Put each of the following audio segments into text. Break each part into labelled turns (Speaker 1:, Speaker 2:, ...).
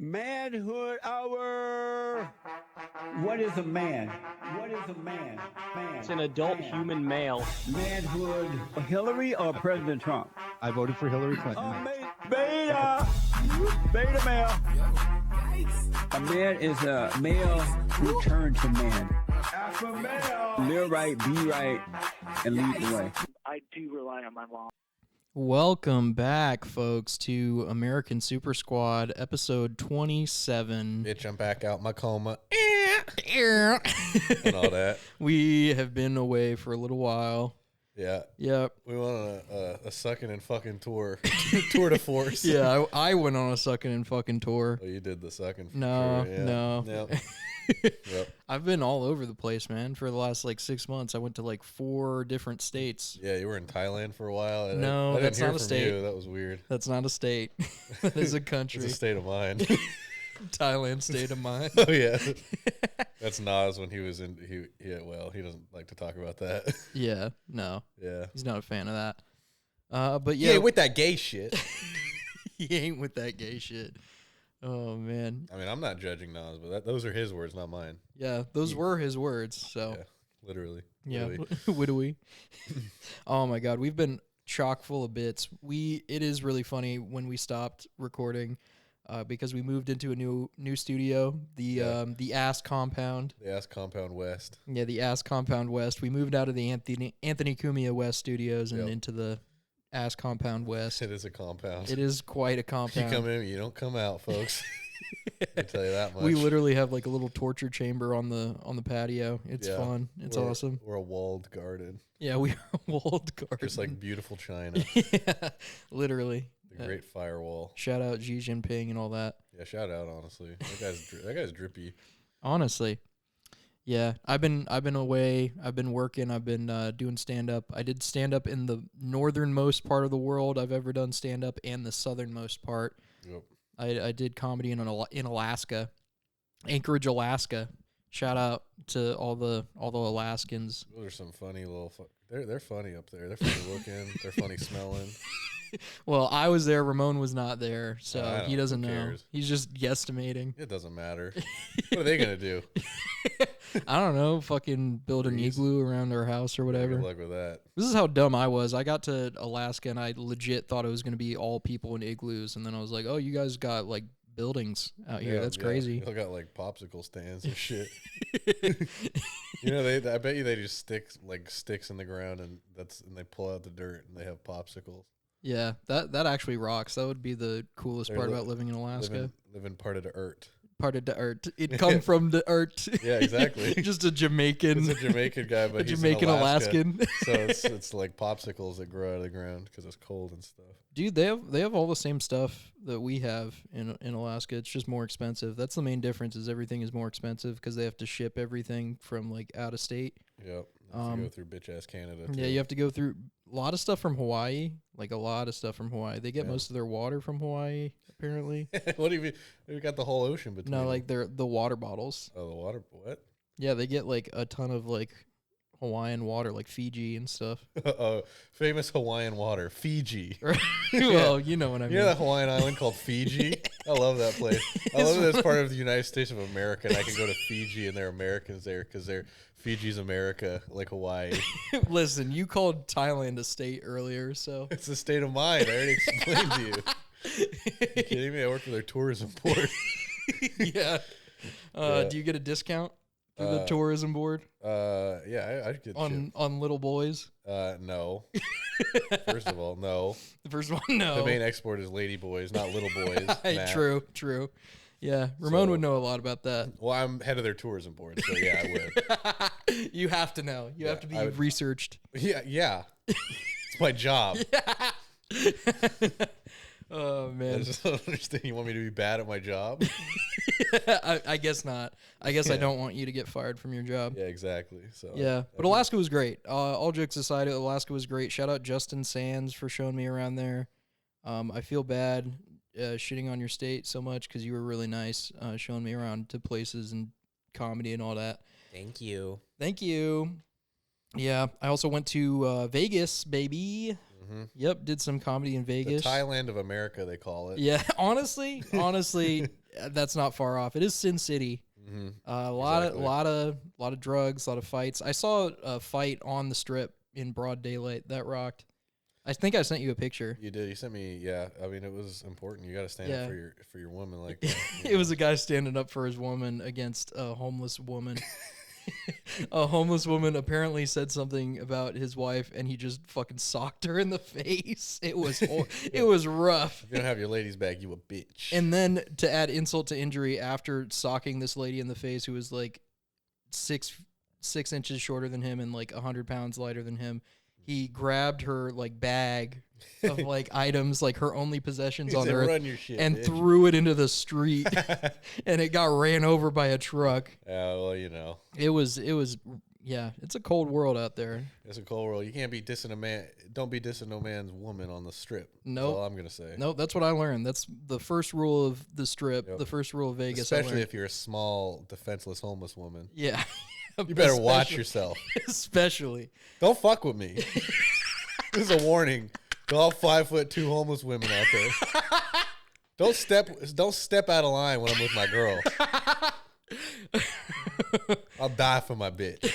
Speaker 1: Manhood hour. What is a man? What is a man?
Speaker 2: It's an adult human male.
Speaker 1: Manhood. Hillary or President Trump?
Speaker 3: I voted for Hillary Clinton.
Speaker 1: Beta. Beta male. A man is a male who turns to man. Alpha male. Live right, be right, and lead the way.
Speaker 4: I do rely on my mom.
Speaker 5: Welcome back, folks, to American Super Squad, episode 27.
Speaker 6: Bitch, I'm back out my coma. And all that.
Speaker 5: We have been away for a little while.
Speaker 6: Yeah.
Speaker 5: Yep.
Speaker 6: We went on a sucking and fucking tour. Tour de force.
Speaker 5: Yeah, I went on a sucking and fucking tour.
Speaker 6: Oh, you did the sucking for
Speaker 5: No,
Speaker 6: sure. Yeah.
Speaker 5: no.
Speaker 6: Yep. Yep.
Speaker 5: I've been all over the place, man. For the last 6 months, I went to 4 different states.
Speaker 6: Yeah, you were in Thailand for a while.
Speaker 5: No,
Speaker 6: I didn't
Speaker 5: that's
Speaker 6: hear
Speaker 5: not a
Speaker 6: from
Speaker 5: state.
Speaker 6: You. That was weird.
Speaker 5: That's not a state. That is a country.
Speaker 6: It's a state of mind.
Speaker 5: Thailand state of mind.
Speaker 6: Oh yeah, that's Nas when he was in. He doesn't like to talk about that.
Speaker 5: Yeah, no,
Speaker 6: Yeah,
Speaker 5: he's not a fan of that. But yeah,
Speaker 6: with that gay shit.
Speaker 5: He ain't with that gay shit. Oh man.
Speaker 6: I mean, I'm not judging Nas, but those are his words, not mine.
Speaker 5: Yeah, those were his words. So
Speaker 6: Yeah, literally.
Speaker 5: yeah, widowy. Oh my God, we've been chock full of bits. It is really funny when we stopped recording. Because we moved into a new studio, the Ass Compound.
Speaker 6: The Ass Compound West.
Speaker 5: Yeah, the Ass Compound West. We moved out of the Anthony Cumia West studios and
Speaker 6: Yep.
Speaker 5: into the Ass Compound West.
Speaker 6: It is a compound.
Speaker 5: It is quite a
Speaker 6: You
Speaker 5: compound.
Speaker 6: come in, you don't come out, folks. I tell you that much.
Speaker 5: We literally have a little torture chamber on the patio. It's
Speaker 6: Yeah.
Speaker 5: fun. It's
Speaker 6: We're-
Speaker 5: awesome.
Speaker 6: We're a walled garden,
Speaker 5: Yeah, we are a walled garden.
Speaker 6: just like beautiful China,
Speaker 5: yeah, literally.
Speaker 6: the great firewall.
Speaker 5: Shout out Xi Jinping and all that.
Speaker 6: Yeah, shout out. Honestly, that guy's drippy.
Speaker 5: Honestly, yeah. I've been away. I've been working. I've been doing stand up. I did stand up in the northernmost part of the world I've ever done stand up, and the southernmost part.
Speaker 6: Yep.
Speaker 5: I did comedy in Alaska, Anchorage, Alaska. Shout out to all the Alaskans.
Speaker 6: Those are some funny little. They're funny up there. They're funny looking. They're funny smelling.
Speaker 5: Well, I was there. Ramon was not there, so he doesn't
Speaker 6: who
Speaker 5: know.
Speaker 6: cares?
Speaker 5: He's just guesstimating.
Speaker 6: It doesn't matter. What are they gonna do?
Speaker 5: I don't know. Fucking build an
Speaker 6: Freeze.
Speaker 5: igloo around our house or whatever.
Speaker 6: Good luck with that.
Speaker 5: This is how dumb I was. I got to Alaska and I legit thought it was going to be all people in igloos. And then I was like, oh, you guys got buildings out here. That's crazy.
Speaker 6: They got popsicle stands and shit. I bet you they just stick sticks in the ground and they pull out the dirt and they have popsicles.
Speaker 5: Yeah, that actually rocks. That would be the coolest
Speaker 6: They're
Speaker 5: part about living in Alaska.
Speaker 6: Living part of the earth.
Speaker 5: Part of the earth. It come from the earth.
Speaker 6: Yeah, exactly.
Speaker 5: Just a Jamaican.
Speaker 6: It's a Jamaican guy, but
Speaker 5: a
Speaker 6: he's
Speaker 5: Jamaican
Speaker 6: in Alaska.
Speaker 5: Alaskan.
Speaker 6: So it's like popsicles that grow out of the ground because it's cold and stuff.
Speaker 5: Dude, they have all the same stuff that we have in Alaska. It's just more expensive. That's the main difference. Is everything is more expensive because they have to ship everything from out of state.
Speaker 6: Yep. You have to go through bitch ass Canada.
Speaker 5: Yeah, you have to go through a lot of stuff from Hawaii. A lot of stuff from Hawaii. They get most of their water from Hawaii, apparently.
Speaker 6: What do you mean? We got the whole ocean between.
Speaker 5: No,
Speaker 6: them.
Speaker 5: they're the water bottles.
Speaker 6: Oh, the water. What?
Speaker 5: Yeah, they get a ton of Hawaiian water, like Fiji and stuff.
Speaker 6: Oh, famous Hawaiian water, Fiji.
Speaker 5: Well, you know what I mean.
Speaker 6: You know that Hawaiian island called Fiji? I love that place. I love that it's part of the United States of America, and I can go to Fiji, and there are Americans there because Fiji's America, like Hawaii.
Speaker 5: Listen, you called Thailand a state earlier, so
Speaker 6: It's a state of mind. I already explained to you. You kidding me? I work for their tourism board.
Speaker 5: yeah.
Speaker 6: Yeah.
Speaker 5: Do you get a discount through the tourism board
Speaker 6: Yeah, I get
Speaker 5: on little boys?
Speaker 6: no. First of all, no.
Speaker 5: The first one, no.
Speaker 6: The main export is lady boys, not little boys. Matt.
Speaker 5: True. Yeah, Ramon
Speaker 6: So-
Speaker 5: would know a lot about that.
Speaker 6: Well, I'm head of their tourism board, so yeah, I would.
Speaker 5: You have to know. You have to be
Speaker 6: I would-
Speaker 5: researched.
Speaker 6: Yeah. It's my job.
Speaker 5: Oh
Speaker 6: I
Speaker 5: man,
Speaker 6: just don't understand. You want me to be bad at my job?
Speaker 5: I guess not. I guess I don't want you to get fired from your job.
Speaker 6: Yeah, exactly. So
Speaker 5: Yeah, but Alaska was great. All jokes aside, Alaska was great. Shout out Justin Sands for showing me around there. I feel bad shitting on your state so much because you were really nice showing me around to places and comedy and all that.
Speaker 6: Thank you.
Speaker 5: Thank you. Yeah, I also went to Vegas, baby. Yep, did some comedy in
Speaker 6: The
Speaker 5: Vegas.
Speaker 6: Thailand of America, they call it.
Speaker 5: Yeah, honestly, That's not far off. It is Sin City.
Speaker 6: Mm-hmm.
Speaker 5: A lot of drugs, a lot of fights. I saw a fight on the Strip in broad daylight. That rocked. I think I sent you a picture.
Speaker 6: You did. You sent me. Yeah. I mean, it was important. You got to stand up for your woman like that.
Speaker 5: It was a guy standing up for his woman against a homeless woman. A homeless woman apparently said something about his wife, and he just fucking socked her in the face. It was it was rough.
Speaker 6: If you don't have your ladies back, you a bitch.
Speaker 5: And then to add insult to injury, after socking this lady in the face who was like 6 inches shorter than him and like 100 pounds lighter than him, he grabbed her like bag of like items, like her only possessions on earth,
Speaker 6: Run your shit,
Speaker 5: and
Speaker 6: bitch.
Speaker 5: threw it into the street, and it got ran over by a truck.
Speaker 6: Yeah, well, you know,
Speaker 5: It was yeah. It's a cold world out there.
Speaker 6: it's a cold world. You can't be dissing a man. Don't be dissing no man's woman on the Strip.
Speaker 5: Nope.
Speaker 6: That's all I'm gonna say.
Speaker 5: No, that's what I learned. That's the first rule of the Strip.
Speaker 6: Yep.
Speaker 5: The first rule of Vegas. I
Speaker 6: Especially
Speaker 5: learned.
Speaker 6: if you're a small, defenseless homeless woman.
Speaker 5: Yeah.
Speaker 6: You better watch
Speaker 5: Especially-
Speaker 6: yourself.
Speaker 5: Especially.
Speaker 6: Don't fuck with me. This is a warning to all 5'2" homeless women out there. Don't step out of line when I'm with my girl. I'll die for my bitch.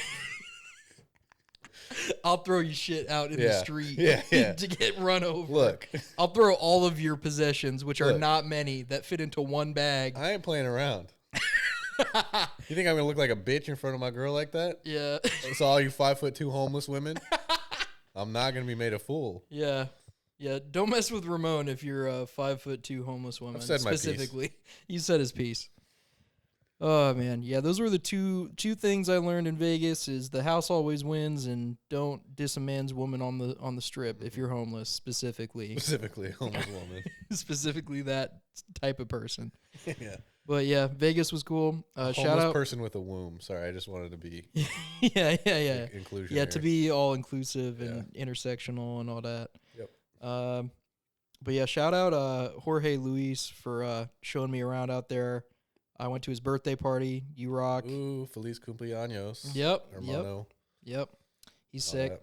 Speaker 5: I'll throw you shit out in the street
Speaker 6: Yeah.
Speaker 5: to get run over.
Speaker 6: Look,
Speaker 5: I'll throw all of your possessions, which are
Speaker 6: Look.
Speaker 5: not many, that fit into one bag.
Speaker 6: I ain't playing around. You think I'm gonna look like a bitch in front of my girl like that?
Speaker 5: Yeah.
Speaker 6: So all you 5'2" homeless women, I'm not gonna be made a fool.
Speaker 5: Yeah. Yeah. Don't mess with Ramon if you're a 5'2" homeless woman.
Speaker 6: I've said my piece.
Speaker 5: Specifically. You said his piece. Oh man. Yeah, those were the two things I learned in Vegas is the house always wins and don't diss a man's woman on the Strip if you're homeless, specifically.
Speaker 6: Specifically, a homeless woman.
Speaker 5: Specifically that type of person.
Speaker 6: Yeah.
Speaker 5: But yeah, Vegas was cool. Shout
Speaker 6: Homeless
Speaker 5: out.
Speaker 6: person with a womb. Sorry, I just wanted to be
Speaker 5: Yeah.
Speaker 6: inclusionary.
Speaker 5: Yeah, to be all inclusive and intersectional and all that.
Speaker 6: Yep.
Speaker 5: But yeah, shout out Jorge Luis for showing me around out there. I went to his birthday party. You rock.
Speaker 6: Ooh, feliz cumpleaños.
Speaker 5: Yep.
Speaker 6: Hermano.
Speaker 5: Yep. He's
Speaker 6: All
Speaker 5: sick.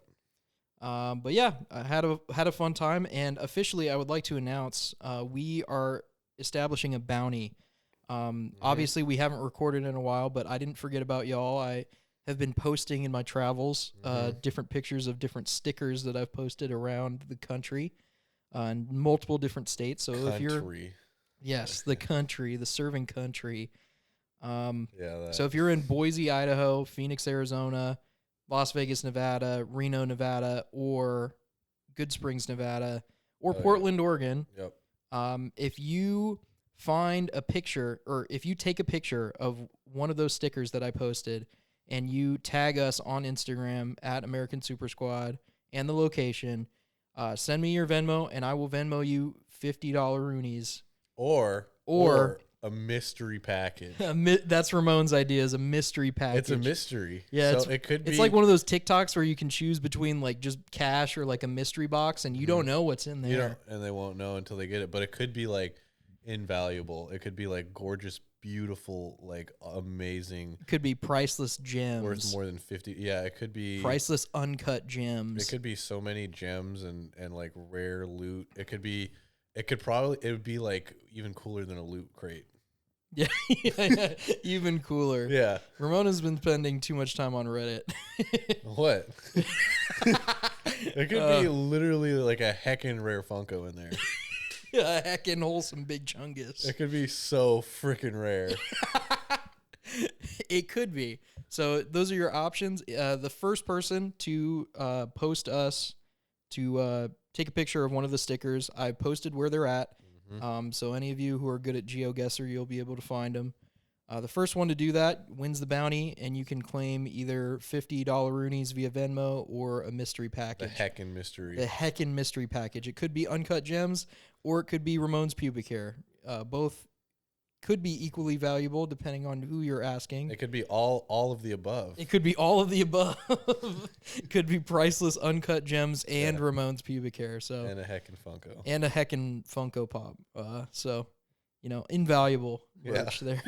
Speaker 6: that.
Speaker 5: But yeah, I had a fun time, and officially, I would like to announce we are establishing a bounty. Obviously, we haven't recorded in a while, but I didn't forget about y'all. I have been posting in my travels different pictures of different stickers that I've posted around the country in multiple different states. So if you're the country, the serving country. So if you're in Boise, Idaho, Phoenix, Arizona, Las Vegas, Nevada, Reno, Nevada, or Good Springs, Nevada, or Portland, Oregon, if you find a picture or if you take a picture of one of those stickers that I posted and you tag us on Instagram at American Super Squad and the location, send me your Venmo and I will Venmo you $50 roonies.
Speaker 6: Or a mystery package.
Speaker 5: That's Ramon's idea, is a mystery package.
Speaker 6: It's a mystery.
Speaker 5: Yeah,
Speaker 6: so it could be.
Speaker 5: It's like one of those TikToks where you can choose between like just cash or like a mystery box, and you don't know what's in there.
Speaker 6: You don't, and they won't know until they get it. But it could be like invaluable. It could be like gorgeous, beautiful, like amazing.
Speaker 5: It could be priceless gems.
Speaker 6: Worth more than 50. Yeah, it could be
Speaker 5: priceless uncut gems.
Speaker 6: It could be so many gems and like rare loot. It could be. It would be like even cooler than a loot crate.
Speaker 5: Yeah, even cooler.
Speaker 6: Yeah.
Speaker 5: Ramona's been spending too much time on Reddit.
Speaker 6: What? It could be literally like a heckin' rare Funko in there.
Speaker 5: A heckin' wholesome big chungus.
Speaker 6: It could be so freaking rare.
Speaker 5: It could be. So those are your options. The first person to post us to take a picture of one of the stickers, I posted where they're at. So any of you who are good at GeoGuessr, you'll be able to find them. The first one to do that wins the bounty, and you can claim either $50 roonies via Venmo or a mystery package.
Speaker 6: The heckin' mystery.
Speaker 5: The heckin' mystery package. It could be uncut gems, or it could be Ramon's pubic hair. Both could be equally valuable depending on who you're asking.
Speaker 6: It could be all of the above.
Speaker 5: It could be all of the above. It could be priceless uncut gems and Ramon's pubic hair. So
Speaker 6: and a heckin' Funko.
Speaker 5: And a heckin' Funko Pop. So, invaluable merch there.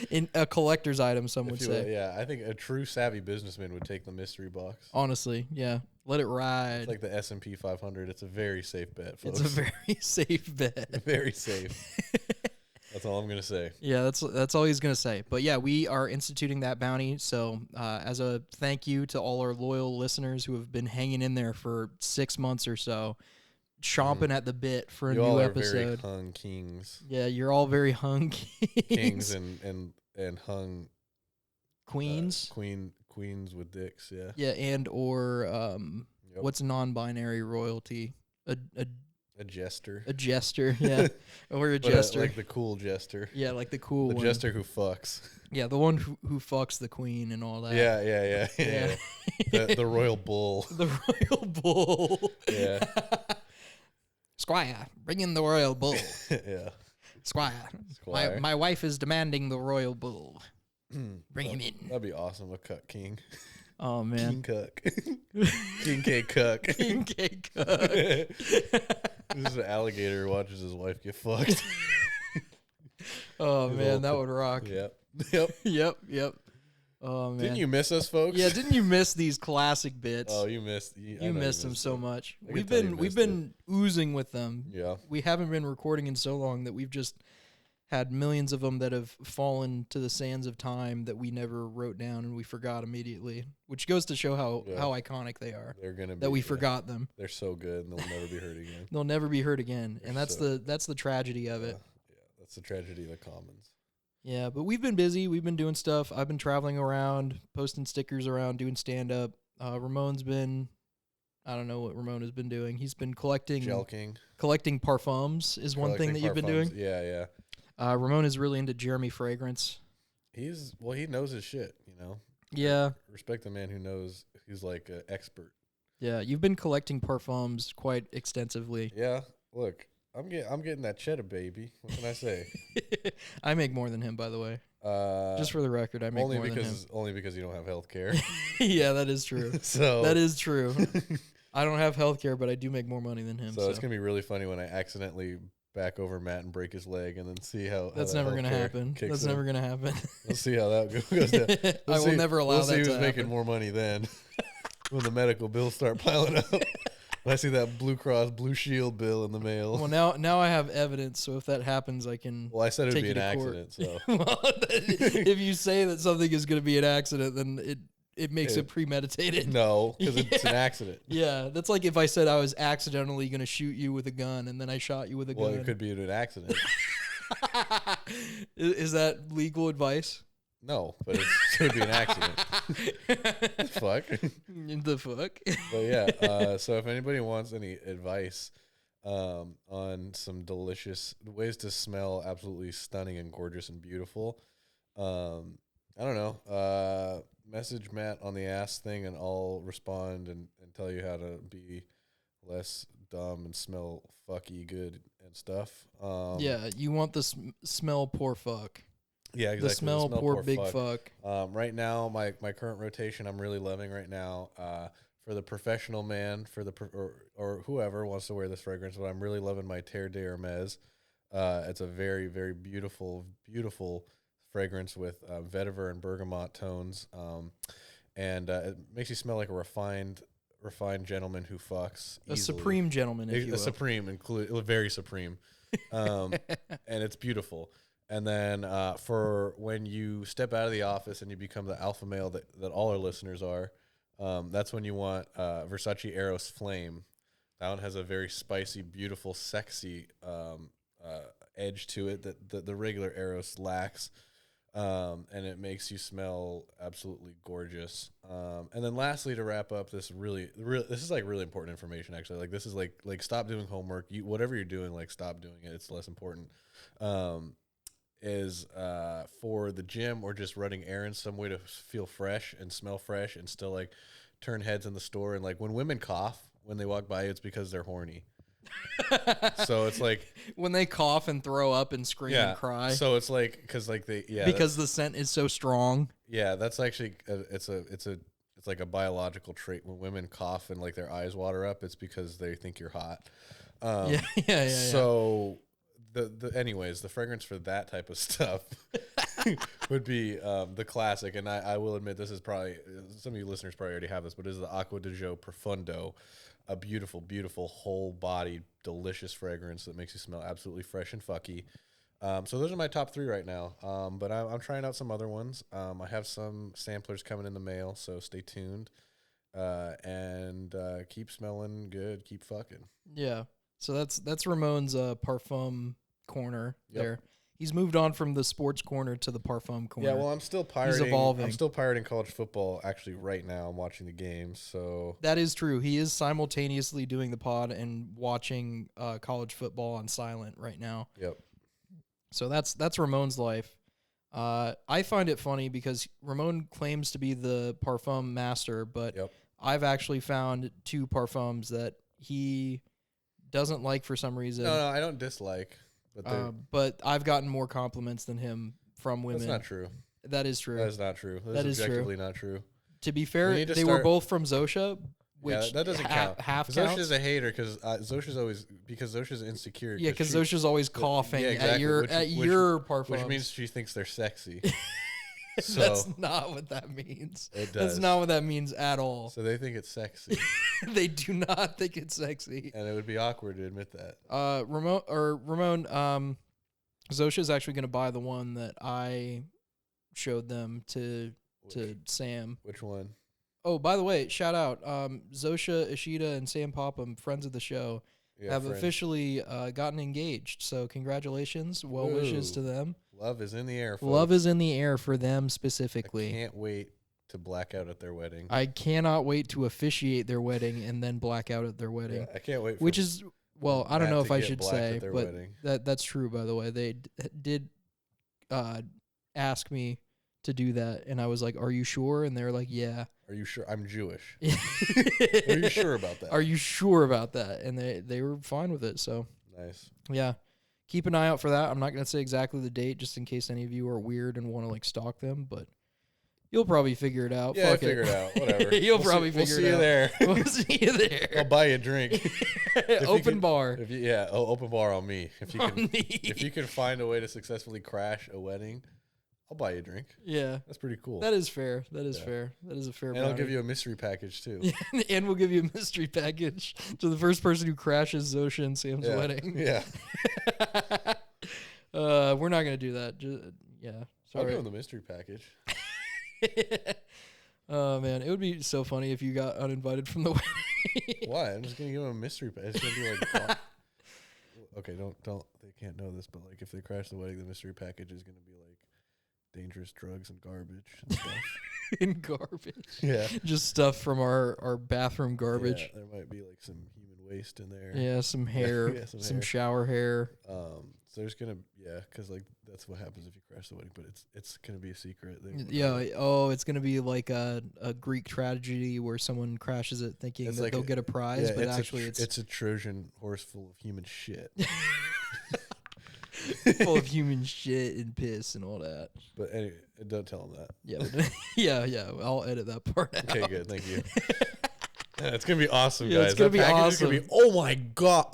Speaker 5: In a collector's item, some would say.
Speaker 6: Yeah, I think a true savvy businessman would take the mystery box.
Speaker 5: Honestly, yeah. Let it ride.
Speaker 6: It's like the S&P 500. It's a very safe bet, folks.
Speaker 5: It's a very safe bet.
Speaker 6: Very safe. That's all I'm gonna say.
Speaker 5: Yeah, that's all he's gonna say. But yeah, we are instituting that bounty. So as a thank you to all our loyal listeners who have been hanging in there for 6 months or so, chomping at the bit for a
Speaker 6: You all
Speaker 5: new
Speaker 6: are
Speaker 5: episode.
Speaker 6: very hung kings.
Speaker 5: Yeah, you're all very hung
Speaker 6: Kings and hung
Speaker 5: queens.
Speaker 6: Queens with dicks. Yeah.
Speaker 5: Yeah, and or
Speaker 6: Yep.
Speaker 5: what's non-binary royalty? A
Speaker 6: jester.
Speaker 5: a jester. Yeah, or a
Speaker 6: But,
Speaker 5: jester.
Speaker 6: like the cool jester.
Speaker 5: Yeah, like the cool
Speaker 6: The
Speaker 5: one.
Speaker 6: jester who fucks.
Speaker 5: Yeah, the one who fucks the queen and all that.
Speaker 6: Yeah. The royal bull.
Speaker 5: The royal bull.
Speaker 6: Yeah.
Speaker 5: Squire, bring in the royal bull.
Speaker 6: Yeah.
Speaker 5: Squire,
Speaker 6: Squire.
Speaker 5: My wife is demanding the royal bull. Bring him in.
Speaker 6: That'd be awesome. A cuck king.
Speaker 5: Oh man,
Speaker 6: King cuck. King K cuck.
Speaker 5: King cake.
Speaker 6: This is an alligator who watches his wife get fucked.
Speaker 5: Oh man, that would rock.
Speaker 6: Yep.
Speaker 5: Yep. Oh man,
Speaker 6: Didn't you miss us, folks?
Speaker 5: Yeah, didn't you miss these classic bits?
Speaker 6: Oh, you missed.
Speaker 5: You missed them so much.
Speaker 6: I
Speaker 5: We've
Speaker 6: can tell you
Speaker 5: been
Speaker 6: missed
Speaker 5: oozing with them.
Speaker 6: Yeah.
Speaker 5: We haven't been recording in so long that we've just had millions of them that have fallen to the sands of time that we never wrote down and we forgot immediately, which goes to show how iconic they are.
Speaker 6: They're gonna be,
Speaker 5: that we forgot them.
Speaker 6: They're so good and they'll never be heard again.
Speaker 5: They'll never be heard again, and that's
Speaker 6: so-
Speaker 5: the tragedy of it.
Speaker 6: Yeah, that's the tragedy of the commons.
Speaker 5: Yeah, but we've been busy. We've been doing stuff. I've been traveling around, posting stickers around, doing stand up. Ramon's been, I don't know what Ramon has been doing. He's been collecting parfums is one thing that you've been doing.
Speaker 6: Yeah.
Speaker 5: Ramon is really into Jeremy fragrance.
Speaker 6: He knows his shit, you know.
Speaker 5: Yeah.
Speaker 6: Respect the man who knows. He's like an expert.
Speaker 5: Yeah, you've been collecting parfums quite extensively.
Speaker 6: Yeah. Look, I'm getting that cheddar, baby. What can I say?
Speaker 5: I make more than him, by the way. Just for the record, I make more than him.
Speaker 6: Only because you don't have health care.
Speaker 5: Yeah, that is true.
Speaker 6: So
Speaker 5: that is true. I don't have health care, but I do make more money than him.
Speaker 6: So it's gonna be really funny when I accidentally back over Matt and break his leg, and then see how
Speaker 5: that's never gonna happen. That's never gonna happen.
Speaker 6: We'll see how that goes down.
Speaker 5: I will never allow that to happen.
Speaker 6: We'll see who's making more money then when the medical bills start piling up. When I see that Blue Cross Blue Shield bill in the mail.
Speaker 5: Well, now I have evidence, so if that happens, I can.
Speaker 6: Well, I said it would be an
Speaker 5: accident,
Speaker 6: so.
Speaker 5: Well, if you say that something is going to be an accident, then it makes it premeditated.
Speaker 6: No, because it's an accident.
Speaker 5: Yeah, that's like if I said I was accidentally going to shoot you with a gun, and then I shot you with a gun.
Speaker 6: Well, it could be an accident.
Speaker 5: Is that legal advice?
Speaker 6: No, but it's going to be an accident. Fuck.
Speaker 5: The fuck?
Speaker 6: But yeah, so if anybody wants any advice on some delicious ways to smell absolutely stunning and gorgeous and beautiful, I don't know, message Matt on the ass thing and I'll respond and tell you how to be less dumb and smell fucky good and stuff.
Speaker 5: Yeah, you want the smell poor fuck.
Speaker 6: Yeah, exactly.
Speaker 5: The smell poor big fuck.
Speaker 6: Right now, my current rotation, I'm really loving right now. For the professional man, or whoever wants to wear this fragrance, but I'm really loving my Terre de Hermes. It's a very, very beautiful, beautiful fragrance with vetiver and bergamot tones, and it makes you smell like a refined gentleman who fucks easily.
Speaker 5: A supreme gentleman, if you will.
Speaker 6: Supreme, very supreme, and it's beautiful. And then for when you step out of the office and you become the alpha male that all our listeners are, that's when you want Versace Eros Flame. That one has a very spicy, beautiful, sexy edge to it that the regular Eros lacks. And it makes you smell absolutely gorgeous. And then lastly, to wrap up, this is like really important information, actually. Like this is like stop doing homework. Whatever you're doing, like stop doing it. It's less important. Is for the gym or just running errands, some way to feel fresh and smell fresh and still like turn heads in the store. And like when women cough when they walk by, it's because they're horny. So it's like
Speaker 5: when they cough and throw up and scream and cry.
Speaker 6: So it's like because the scent is so strong. Yeah, that's actually it's like a biological trait. When women cough and like their eyes water up, it's because they think you're hot.
Speaker 5: Yeah.
Speaker 6: So anyways, the fragrance for that type of stuff would be the classic, and I will admit this is probably some of you listeners probably already have this, but it is the Acqua di Gio Profondo, a beautiful, beautiful whole body delicious fragrance that makes you smell absolutely fresh and fucky. So those are my top 3 right now. But I'm trying out some other ones. I have some samplers coming in the mail, so stay tuned. And keep smelling good, keep fucking.
Speaker 5: Yeah. So that's Ramon's parfum corner
Speaker 6: Yep.
Speaker 5: there. He's moved on from the sports corner to the parfum corner.
Speaker 6: Yeah, well, I'm still pirating.
Speaker 5: evolving.
Speaker 6: I'm still pirating college football. Actually, right now, I'm watching the games. So
Speaker 5: That is true. He is simultaneously doing the pod and watching college football on silent right now.
Speaker 6: yep.
Speaker 5: So that's Ramon's life. I find it funny because Ramon claims to be the parfum master, but
Speaker 6: Yep.
Speaker 5: I've actually found 2 parfums that he doesn't like for some reason.
Speaker 6: No, I don't dislike.
Speaker 5: But I've gotten more compliments than him from women.
Speaker 6: That's not true.
Speaker 5: That is true.
Speaker 6: That is not true.
Speaker 5: That is true.
Speaker 6: objectively not true.
Speaker 5: To be fair,
Speaker 6: We need to
Speaker 5: they were
Speaker 6: start-
Speaker 5: both from Zosha, which
Speaker 6: Yeah, that doesn't count.
Speaker 5: half
Speaker 6: Zosha's
Speaker 5: counts.
Speaker 6: a hater because Zosha's insecure.
Speaker 5: Yeah, because Zosha's always coughing
Speaker 6: yeah,
Speaker 5: at
Speaker 6: exactly,
Speaker 5: your
Speaker 6: which-
Speaker 5: at
Speaker 6: which-
Speaker 5: your parfums.
Speaker 6: which means she thinks they're sexy. So
Speaker 5: That's not what that means.
Speaker 6: it
Speaker 5: That's
Speaker 6: does.
Speaker 5: not what that means at all.
Speaker 6: So they think it's sexy,
Speaker 5: They do not think it's sexy.
Speaker 6: and it would be awkward to admit that.
Speaker 5: Ramon, Zosha's actually going to buy the one that I showed them to Sam.
Speaker 6: Which one?
Speaker 5: Oh, by the way, shout out Zosha Ishida and Sam Popham, friends of the show,
Speaker 6: Yeah,
Speaker 5: have
Speaker 6: friends.
Speaker 5: officially gotten engaged. So congratulations, well wishes to
Speaker 6: Ooh.
Speaker 5: them.
Speaker 6: Love is in the air. Folks.
Speaker 5: Love is in the air for them
Speaker 6: I
Speaker 5: specifically.
Speaker 6: can't wait to black out at their wedding.
Speaker 5: I cannot wait to officiate their wedding and then black out at their wedding.
Speaker 6: Yeah, I can't wait. For
Speaker 5: Which is, well, I don't
Speaker 6: Matt
Speaker 5: know
Speaker 6: to
Speaker 5: if I
Speaker 6: get
Speaker 5: should
Speaker 6: blacked
Speaker 5: say,
Speaker 6: at their
Speaker 5: but
Speaker 6: wedding.
Speaker 5: that's true, by the way. They did ask me to do that, and I was like, are you sure? And they were like, yeah.
Speaker 6: Are you sure? I'm Jewish.
Speaker 5: Are
Speaker 6: Are you sure about that?
Speaker 5: Are you sure about that? And they were fine with it, so
Speaker 6: Nice.
Speaker 5: yeah. Keep an eye out for that. I'm not going to say exactly the date just in case any of you are weird and want to like stalk them, but you'll probably figure it out.
Speaker 6: Yeah,
Speaker 5: Fuck
Speaker 6: figure it out. Whatever.
Speaker 5: You'll
Speaker 6: We'll
Speaker 5: probably
Speaker 6: see, we'll
Speaker 5: figure
Speaker 6: see
Speaker 5: it
Speaker 6: you
Speaker 5: out.
Speaker 6: there.
Speaker 5: We'll see you there.
Speaker 6: I'll buy you a drink. you
Speaker 5: Open
Speaker 6: can-
Speaker 5: bar.
Speaker 6: Open bar on me. If you
Speaker 5: On
Speaker 6: can,
Speaker 5: me.
Speaker 6: if you can find a way to successfully crash a wedding, I'll buy you a drink.
Speaker 5: Yeah.
Speaker 6: That's pretty cool.
Speaker 5: That is fair. That is
Speaker 6: Yeah.
Speaker 5: fair. That is a fair
Speaker 6: and I'll give
Speaker 5: bounty.
Speaker 6: you a mystery package too.
Speaker 5: And we'll give you a mystery package to the first person who crashes Zosha and Sam's
Speaker 6: Yeah.
Speaker 5: wedding.
Speaker 6: Yeah.
Speaker 5: We're not gonna do that. Yeah,
Speaker 6: I'll
Speaker 5: sorry.
Speaker 6: give him the mystery package.
Speaker 5: Oh man, it would be so funny if you got uninvited from the wedding.
Speaker 6: Why? I'm just gonna give him a mystery package. It's gonna be like, okay, don't. They can't know this, but like, if they crash the wedding, the mystery package is gonna be like dangerous drugs and garbage and stuff.
Speaker 5: In garbage.
Speaker 6: Yeah.
Speaker 5: Just stuff from our bathroom garbage.
Speaker 6: Yeah, there might be like some human waste in there.
Speaker 5: Yeah, some hair,
Speaker 6: Yeah,
Speaker 5: some
Speaker 6: hair.
Speaker 5: shower hair.
Speaker 6: So there's gonna because like that's what happens if you crash the wedding, but it's gonna be a secret. They won't
Speaker 5: Yeah.
Speaker 6: know.
Speaker 5: Oh, it's gonna be like a Greek tragedy where someone crashes it thinking
Speaker 6: It's
Speaker 5: that
Speaker 6: like
Speaker 5: they'll get a prize,
Speaker 6: Yeah,
Speaker 5: but
Speaker 6: it's
Speaker 5: actually
Speaker 6: it's a Trojan horse full of human shit.
Speaker 5: full of human shit and piss and all that.
Speaker 6: But anyway, don't tell them that.
Speaker 5: Yeah, but yeah. I'll edit that part out.
Speaker 6: Okay, good. Thank you. Yeah, it's gonna be awesome,
Speaker 5: Yeah,
Speaker 6: guys.
Speaker 5: it's gonna
Speaker 6: That
Speaker 5: be
Speaker 6: package is gonna
Speaker 5: awesome.
Speaker 6: oh my god,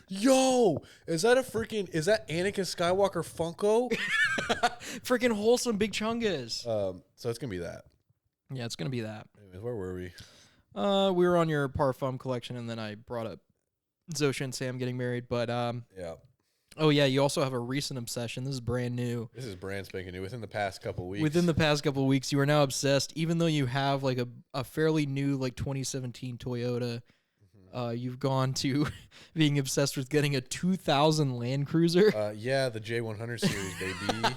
Speaker 6: yo, is that Anakin Skywalker Funko?
Speaker 5: Freaking wholesome big chungus.
Speaker 6: So it's gonna be that.
Speaker 5: Yeah, it's gonna be that.
Speaker 6: Anyways, where were we?
Speaker 5: We were on your parfum collection, and then I brought up Zosha and Sam getting married. But
Speaker 6: Yeah,
Speaker 5: oh yeah, you also have a recent obsession. This is brand new.
Speaker 6: this is brand spanking new. Within the past couple weeks.
Speaker 5: Within the past couple of weeks, you are now obsessed. Even though you have like a fairly new like 2017 Toyota, you've gone to being obsessed with getting a 2000 Land Cruiser.
Speaker 6: Yeah, the J100 series, baby.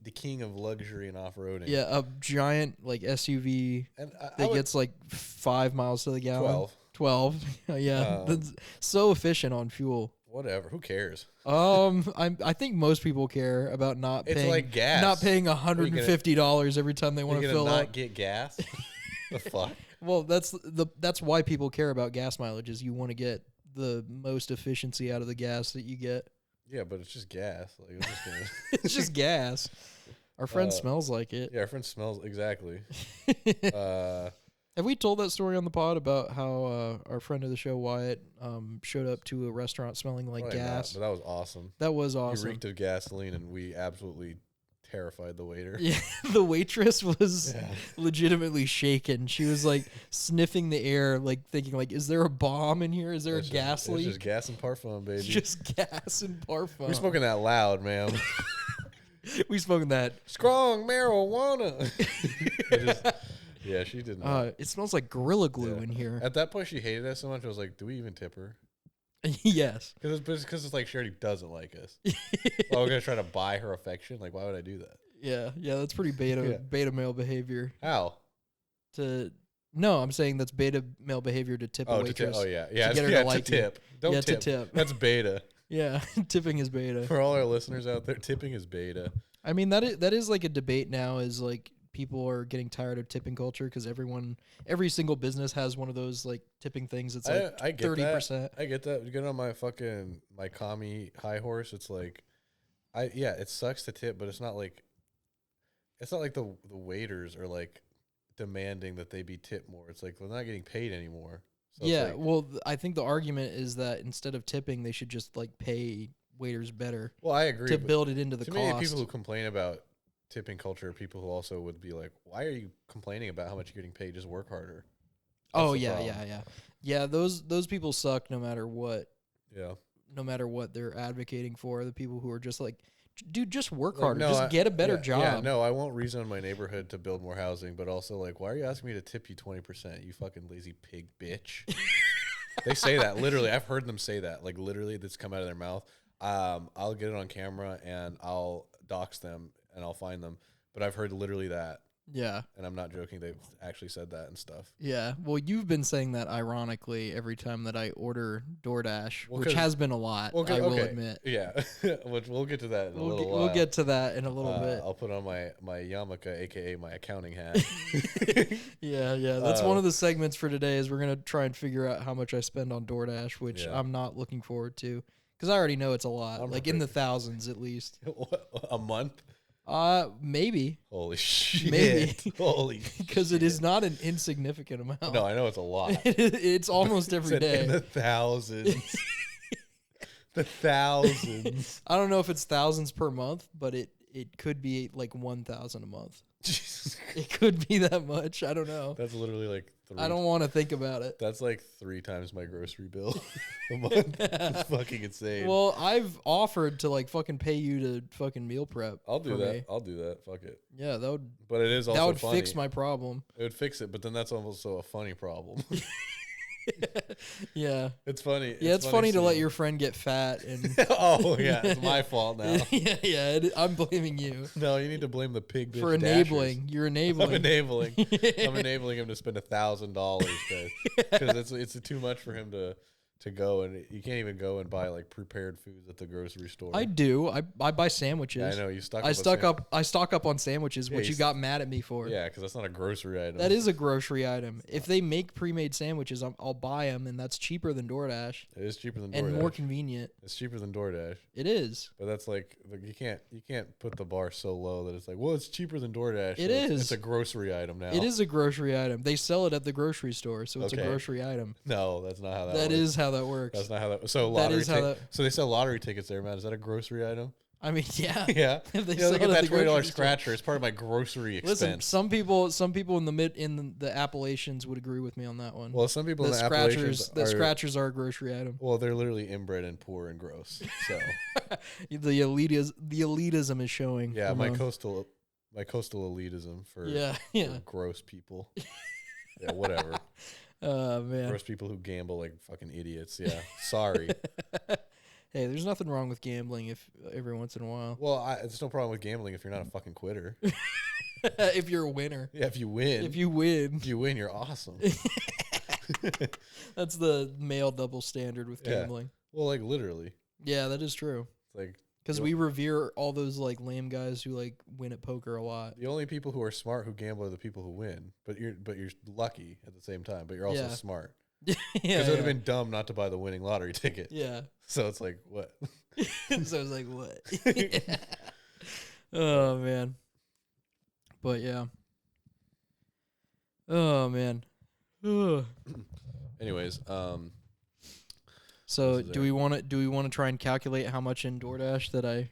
Speaker 6: the king of luxury and off-roading.
Speaker 5: Yeah, a giant like SUV
Speaker 6: and
Speaker 5: that gets like 5 miles to the gallon.
Speaker 6: 12.
Speaker 5: 12. Yeah, that's so efficient on fuel.
Speaker 6: Whatever. Who cares?
Speaker 5: I think most people care about not
Speaker 6: It's
Speaker 5: paying
Speaker 6: like gas.
Speaker 5: not paying $150 every time they want to
Speaker 6: You're
Speaker 5: fill
Speaker 6: gonna not
Speaker 5: up.
Speaker 6: get gas. The fuck.
Speaker 5: Well, that's why people care about gas mileage is you want to get the most efficiency out of the gas that you get.
Speaker 6: Yeah, but it's just gas. Like I'm just gonna.
Speaker 5: It's just gas. Our friend smells like it.
Speaker 6: Yeah, our friend smells exactly.
Speaker 5: Have we told that story on the pod about how our friend of the show Wyatt showed up to a restaurant smelling like
Speaker 6: Probably not,
Speaker 5: gas?
Speaker 6: but that was awesome.
Speaker 5: That was
Speaker 6: He
Speaker 5: awesome.
Speaker 6: reeked of gasoline, and we absolutely terrified the waiter.
Speaker 5: Yeah, the waitress was
Speaker 6: Yeah.
Speaker 5: legitimately shaken. She was like sniffing the air, like thinking, like, is there a bomb in here? Is there
Speaker 6: It's
Speaker 5: a gas
Speaker 6: just,
Speaker 5: leak?
Speaker 6: It's just gas and parfum, baby.
Speaker 5: It's just gas and parfum.
Speaker 6: We're smoking that loud, ma'am.
Speaker 5: We smoking that.
Speaker 6: Strong marijuana. Yeah, she didn't.
Speaker 5: It smells like Gorilla Glue
Speaker 6: Yeah.
Speaker 5: in here.
Speaker 6: At that point, she hated us so much. I was like, do we even tip her?
Speaker 5: Yes.
Speaker 6: Because it's like she already doesn't like us. Well, we're gonna try to buy her affection. Like, why would I do that?
Speaker 5: Yeah, that's pretty beta male behavior.
Speaker 6: How?
Speaker 5: No, I'm saying that's beta male behavior to tip a waitress.
Speaker 6: yeah.
Speaker 5: To get her to like you.
Speaker 6: tip. Don't
Speaker 5: Yeah, to
Speaker 6: tip.
Speaker 5: tip.
Speaker 6: That's beta.
Speaker 5: Yeah, tipping is beta.
Speaker 6: For all our listeners out there, tipping is beta.
Speaker 5: I mean, that is like a debate now. Is like people are getting tired of tipping culture because every single business has one of those like tipping things. It's like
Speaker 6: I get
Speaker 5: 30%.
Speaker 6: I get that. You get on my commie high horse. It's like, it sucks to tip, but it's not like the waiters are like demanding that they be tipped more. It's like they're not getting paid anymore. So
Speaker 5: Yeah, well, I think the argument is that instead of tipping, they should just like pay waiters better.
Speaker 6: Well, I agree
Speaker 5: to build it into the
Speaker 6: to
Speaker 5: cost.
Speaker 6: me, people who complain about tipping culture are people who also would be like, why are you complaining about how much you're getting paid? Just work harder. That's the problem.
Speaker 5: Yeah. Those people suck no matter what.
Speaker 6: Yeah.
Speaker 5: No matter what they're advocating for. The people who are just like, dude, just work
Speaker 6: Like,
Speaker 5: harder.
Speaker 6: no,
Speaker 5: Just get a better
Speaker 6: yeah,
Speaker 5: job.
Speaker 6: Yeah, no, I won't rezone my neighborhood to build more housing, but also like, why are you asking me to tip you 20%? You fucking lazy pig bitch. They say that literally. I've heard them say that. Like literally, that's come out of their mouth. I'll get it on camera and I'll dox them and I'll find them. But I've heard literally that.
Speaker 5: Yeah.
Speaker 6: And I'm not joking. They've actually said that and stuff.
Speaker 5: Yeah. Well, you've been saying that ironically every time that I order DoorDash,
Speaker 6: Well,
Speaker 5: which has been a lot, I will admit.
Speaker 6: Yeah. Which we'll get to that in a little while.
Speaker 5: We'll get to that in a little bit.
Speaker 6: I'll put on my yarmulke, a.k.a. my accounting hat.
Speaker 5: Yeah. That's one of the segments for today is we're going to try and figure out how much I spend on DoorDash, which I'm not looking forward to because I already know it's a lot, in the thousands at least.
Speaker 6: A month?
Speaker 5: Maybe.
Speaker 6: Holy shit.
Speaker 5: Maybe.
Speaker 6: Holy
Speaker 5: because it is not an insignificant amount.
Speaker 6: No, I know it's a lot.
Speaker 5: It's almost every day.
Speaker 6: In the thousands. The thousands.
Speaker 5: I don't know if it's thousands per month, but it could be like 1,000 a month.
Speaker 6: Jesus.
Speaker 5: It could be that much. I don't know.
Speaker 6: That's literally like
Speaker 5: I don't want to think about it.
Speaker 6: That's like 3 times my grocery bill a month. It's fucking insane.
Speaker 5: Well, I've offered to like fucking pay you to fucking meal prep.
Speaker 6: I'll do that.
Speaker 5: Me.
Speaker 6: I'll do that. Fuck it.
Speaker 5: Yeah, that would.
Speaker 6: But it is also
Speaker 5: that would
Speaker 6: funny.
Speaker 5: fix my problem.
Speaker 6: It would fix it, but then that's also a funny problem.
Speaker 5: Yeah.
Speaker 6: It's funny.
Speaker 5: Yeah, it's funny to let your friend get fat and.
Speaker 6: Oh yeah, it's my fault now.
Speaker 5: Yeah. I'm blaming you.
Speaker 6: No, you need to blame the pig bitch
Speaker 5: for enabling.
Speaker 6: Dashers.
Speaker 5: You're enabling.
Speaker 6: I'm enabling. I'm enabling him to spend $1,000 because it's too much for him to go, and you can't even go and buy like prepared foods at the grocery store.
Speaker 5: I do. I buy sandwiches.
Speaker 6: Yeah, I know you stock.
Speaker 5: I stock up on sandwiches, which you got mad at me for.
Speaker 6: Yeah, because that's not a grocery item.
Speaker 5: That is a grocery item. If they make pre-made sandwiches, I'll buy them, and that's cheaper than DoorDash.
Speaker 6: It is cheaper than DoorDash.
Speaker 5: And more convenient.
Speaker 6: It's cheaper than DoorDash.
Speaker 5: It is.
Speaker 6: But that's like you can't put the bar so low that it's like, well, it's cheaper than DoorDash.
Speaker 5: It is.
Speaker 6: It's a grocery item now.
Speaker 5: It is a grocery item. They sell it at the grocery store, so it's a grocery item.
Speaker 6: No, that's not how that works.
Speaker 5: That is how that works.
Speaker 6: That's not how that. So they sell lottery tickets there, man. Is that a grocery item?
Speaker 5: I mean, yeah.
Speaker 6: Yeah. Look at that $20 scratcher. It's part of my grocery expense.
Speaker 5: Listen, some people in the Appalachians would agree with me on that one.
Speaker 6: Well, some people in the Appalachians
Speaker 5: scratchers are a grocery item.
Speaker 6: Well, they're literally inbred and poor and gross. So
Speaker 5: the elitism is showing.
Speaker 6: Yeah, my coastal elitism for gross people. Yeah, whatever.
Speaker 5: Oh man.
Speaker 6: Gross people who gamble like fucking idiots. Yeah. Sorry.
Speaker 5: Hey, there's nothing wrong with gambling if every once in a while.
Speaker 6: Well, there's no problem with gambling if you're not a fucking quitter.
Speaker 5: If you're a winner.
Speaker 6: Yeah, if you win.
Speaker 5: If you win,
Speaker 6: you're awesome.
Speaker 5: That's the male double standard with gambling.
Speaker 6: Well, like literally.
Speaker 5: Yeah, that is true.
Speaker 6: It's like
Speaker 5: because we revere all those like lame guys who like win at poker a lot.
Speaker 6: The only people who are smart who gamble are the people who win. But you're lucky at the same time. But you're also smart. Because it would have been dumb not to buy the winning lottery ticket.
Speaker 5: Yeah.
Speaker 6: So it's like what?
Speaker 5: So it's like what? Yeah. Oh man. But yeah. Oh man.
Speaker 6: Anyways,
Speaker 5: so do we want to try and calculate how much in DoorDash that I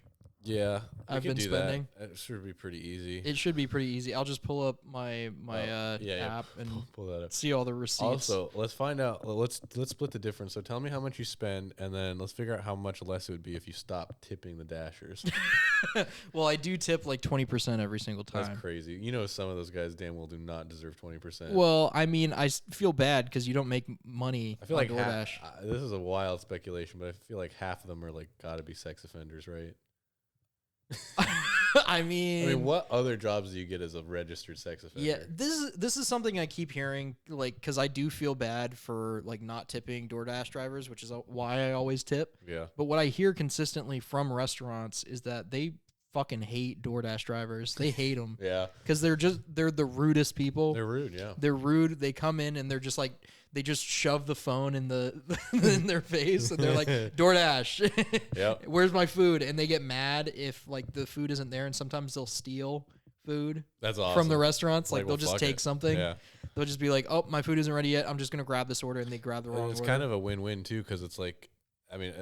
Speaker 6: Yeah,
Speaker 5: I've
Speaker 6: we could
Speaker 5: been
Speaker 6: do
Speaker 5: spending.
Speaker 6: That. It should be pretty easy.
Speaker 5: It should be pretty easy. I'll just pull up my app and
Speaker 6: Pull that up.
Speaker 5: see all the receipts.
Speaker 6: Also, let's find out. Let's split the difference. So tell me how much you spend, and then let's figure out how much less it would be if you stop tipping the Dashers.
Speaker 5: Well, I do tip like 20% every single time.
Speaker 6: That's crazy. You know, some of those guys damn well do not deserve 20%.
Speaker 5: Well, I mean, feel bad because you don't make money
Speaker 6: I feel
Speaker 5: on
Speaker 6: like
Speaker 5: DoorDash.
Speaker 6: this is a wild speculation, but I feel like half of them are like got to be sex offenders, right?
Speaker 5: I mean,
Speaker 6: what other jobs do you get as a registered sex offender?
Speaker 5: yeah, this is something I keep hearing, like, because I do feel bad for like not tipping DoorDash drivers, which is why I always tip.
Speaker 6: Yeah.
Speaker 5: But what I hear consistently from restaurants is that they fucking hate DoorDash drivers. They hate them.
Speaker 6: Yeah.
Speaker 5: Because they're the rudest people.
Speaker 6: They're rude. Yeah.
Speaker 5: They're rude. They come in and they're just like, they just shove the phone in in their face and they're like, DoorDash,
Speaker 6: Yep.
Speaker 5: where's my food? And they get mad if like the food isn't there, and sometimes they'll steal food
Speaker 6: That's awesome.
Speaker 5: from the restaurants. Like,
Speaker 6: Well,
Speaker 5: they'll just
Speaker 6: fuck
Speaker 5: take
Speaker 6: it.
Speaker 5: something.
Speaker 6: Yeah.
Speaker 5: They'll just be like, oh, my food isn't ready yet. I'm just going to grab this order, and they grab the wrong
Speaker 6: It's
Speaker 5: order.
Speaker 6: kind of a win-win too, because it's like, I mean,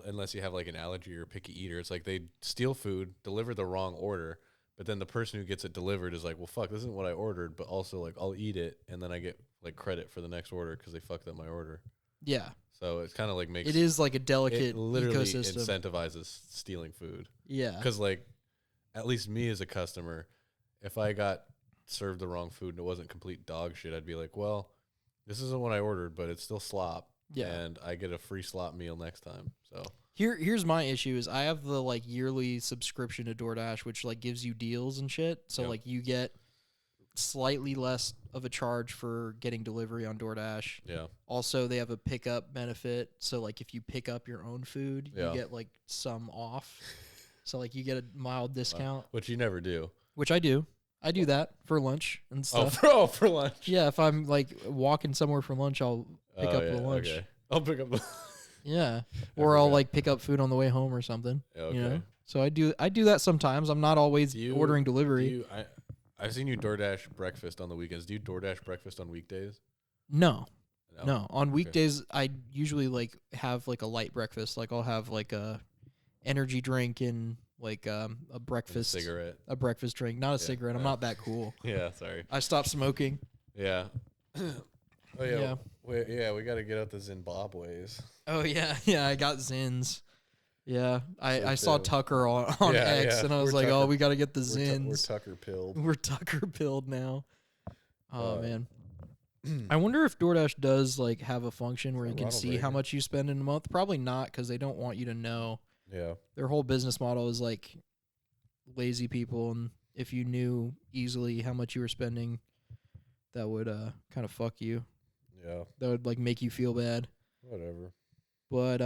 Speaker 6: unless you have like an allergy or a picky eater, it's like they steal food, deliver the wrong order, but then the person who gets it delivered is like, well, fuck, this isn't what I ordered, but also like I'll eat it, and then I get like credit for the next order because they fucked up my order.
Speaker 5: Yeah.
Speaker 6: So it's kind of like makes
Speaker 5: It is like a
Speaker 6: it
Speaker 5: delicate
Speaker 6: literally
Speaker 5: ecosystem.
Speaker 6: incentivizes stealing food.
Speaker 5: Yeah.
Speaker 6: Because like, at least me as a customer, if I got served the wrong food and it wasn't complete dog shit, I'd be like, well, this isn't what I ordered, but it's still slop.
Speaker 5: Yeah.
Speaker 6: And I get a free slop meal next time. So
Speaker 5: Here's my issue is I have the like yearly subscription to DoorDash, which like gives you deals and shit. So
Speaker 6: Yep.
Speaker 5: like you get slightly less of a charge for getting delivery on DoorDash.
Speaker 6: yeah.
Speaker 5: Also, they have a pickup benefit. So like if you pick up your own food,
Speaker 6: Yeah.
Speaker 5: you get like some off. So like you get a mild discount,
Speaker 6: Which you never do.
Speaker 5: which I do. I do that for lunch and
Speaker 6: Oh,
Speaker 5: stuff.
Speaker 6: for lunch.
Speaker 5: Yeah, if I'm like walking somewhere for lunch, I'll pick up
Speaker 6: yeah,
Speaker 5: the lunch.
Speaker 6: Okay. I'll pick up the.
Speaker 5: Yeah, or I'll
Speaker 6: forgot.
Speaker 5: like pick up food on the way home or something.
Speaker 6: Okay.
Speaker 5: You know, so I do that sometimes. I'm not always ordering delivery.
Speaker 6: I've seen you DoorDash breakfast on the weekends. Do you DoorDash breakfast on weekdays?
Speaker 5: No. On weekdays, I usually like have like a light breakfast. Like I'll have like a energy drink and like a breakfast
Speaker 6: Cigarette.
Speaker 5: a breakfast drink, not a cigarette. I'm not that cool.
Speaker 6: Yeah. Sorry.
Speaker 5: I stopped smoking.
Speaker 6: Yeah. Oh yeah.
Speaker 5: Yeah.
Speaker 6: We got to get out the Zimbabwe's.
Speaker 5: Oh yeah, I got Zins. Yeah, I saw
Speaker 6: too.
Speaker 5: Tucker on
Speaker 6: Yeah,
Speaker 5: X,
Speaker 6: yeah.
Speaker 5: and I was
Speaker 6: We're
Speaker 5: like,
Speaker 6: Tucker-
Speaker 5: oh, we got to get the
Speaker 6: We're
Speaker 5: Zins.
Speaker 6: Tucker pilled.
Speaker 5: We're Tucker pilled now. Oh
Speaker 6: Uh,
Speaker 5: man. I wonder if DoorDash does like have a function where you can
Speaker 6: Ronald
Speaker 5: see how
Speaker 6: Reagan.
Speaker 5: much you spend in a month. Probably not, because they don't want you to know.
Speaker 6: Yeah.
Speaker 5: Their whole business model is like lazy people, and if you knew easily how much you were spending, that would kind of fuck you.
Speaker 6: Yeah.
Speaker 5: That would like make you feel bad.
Speaker 6: Whatever.
Speaker 5: But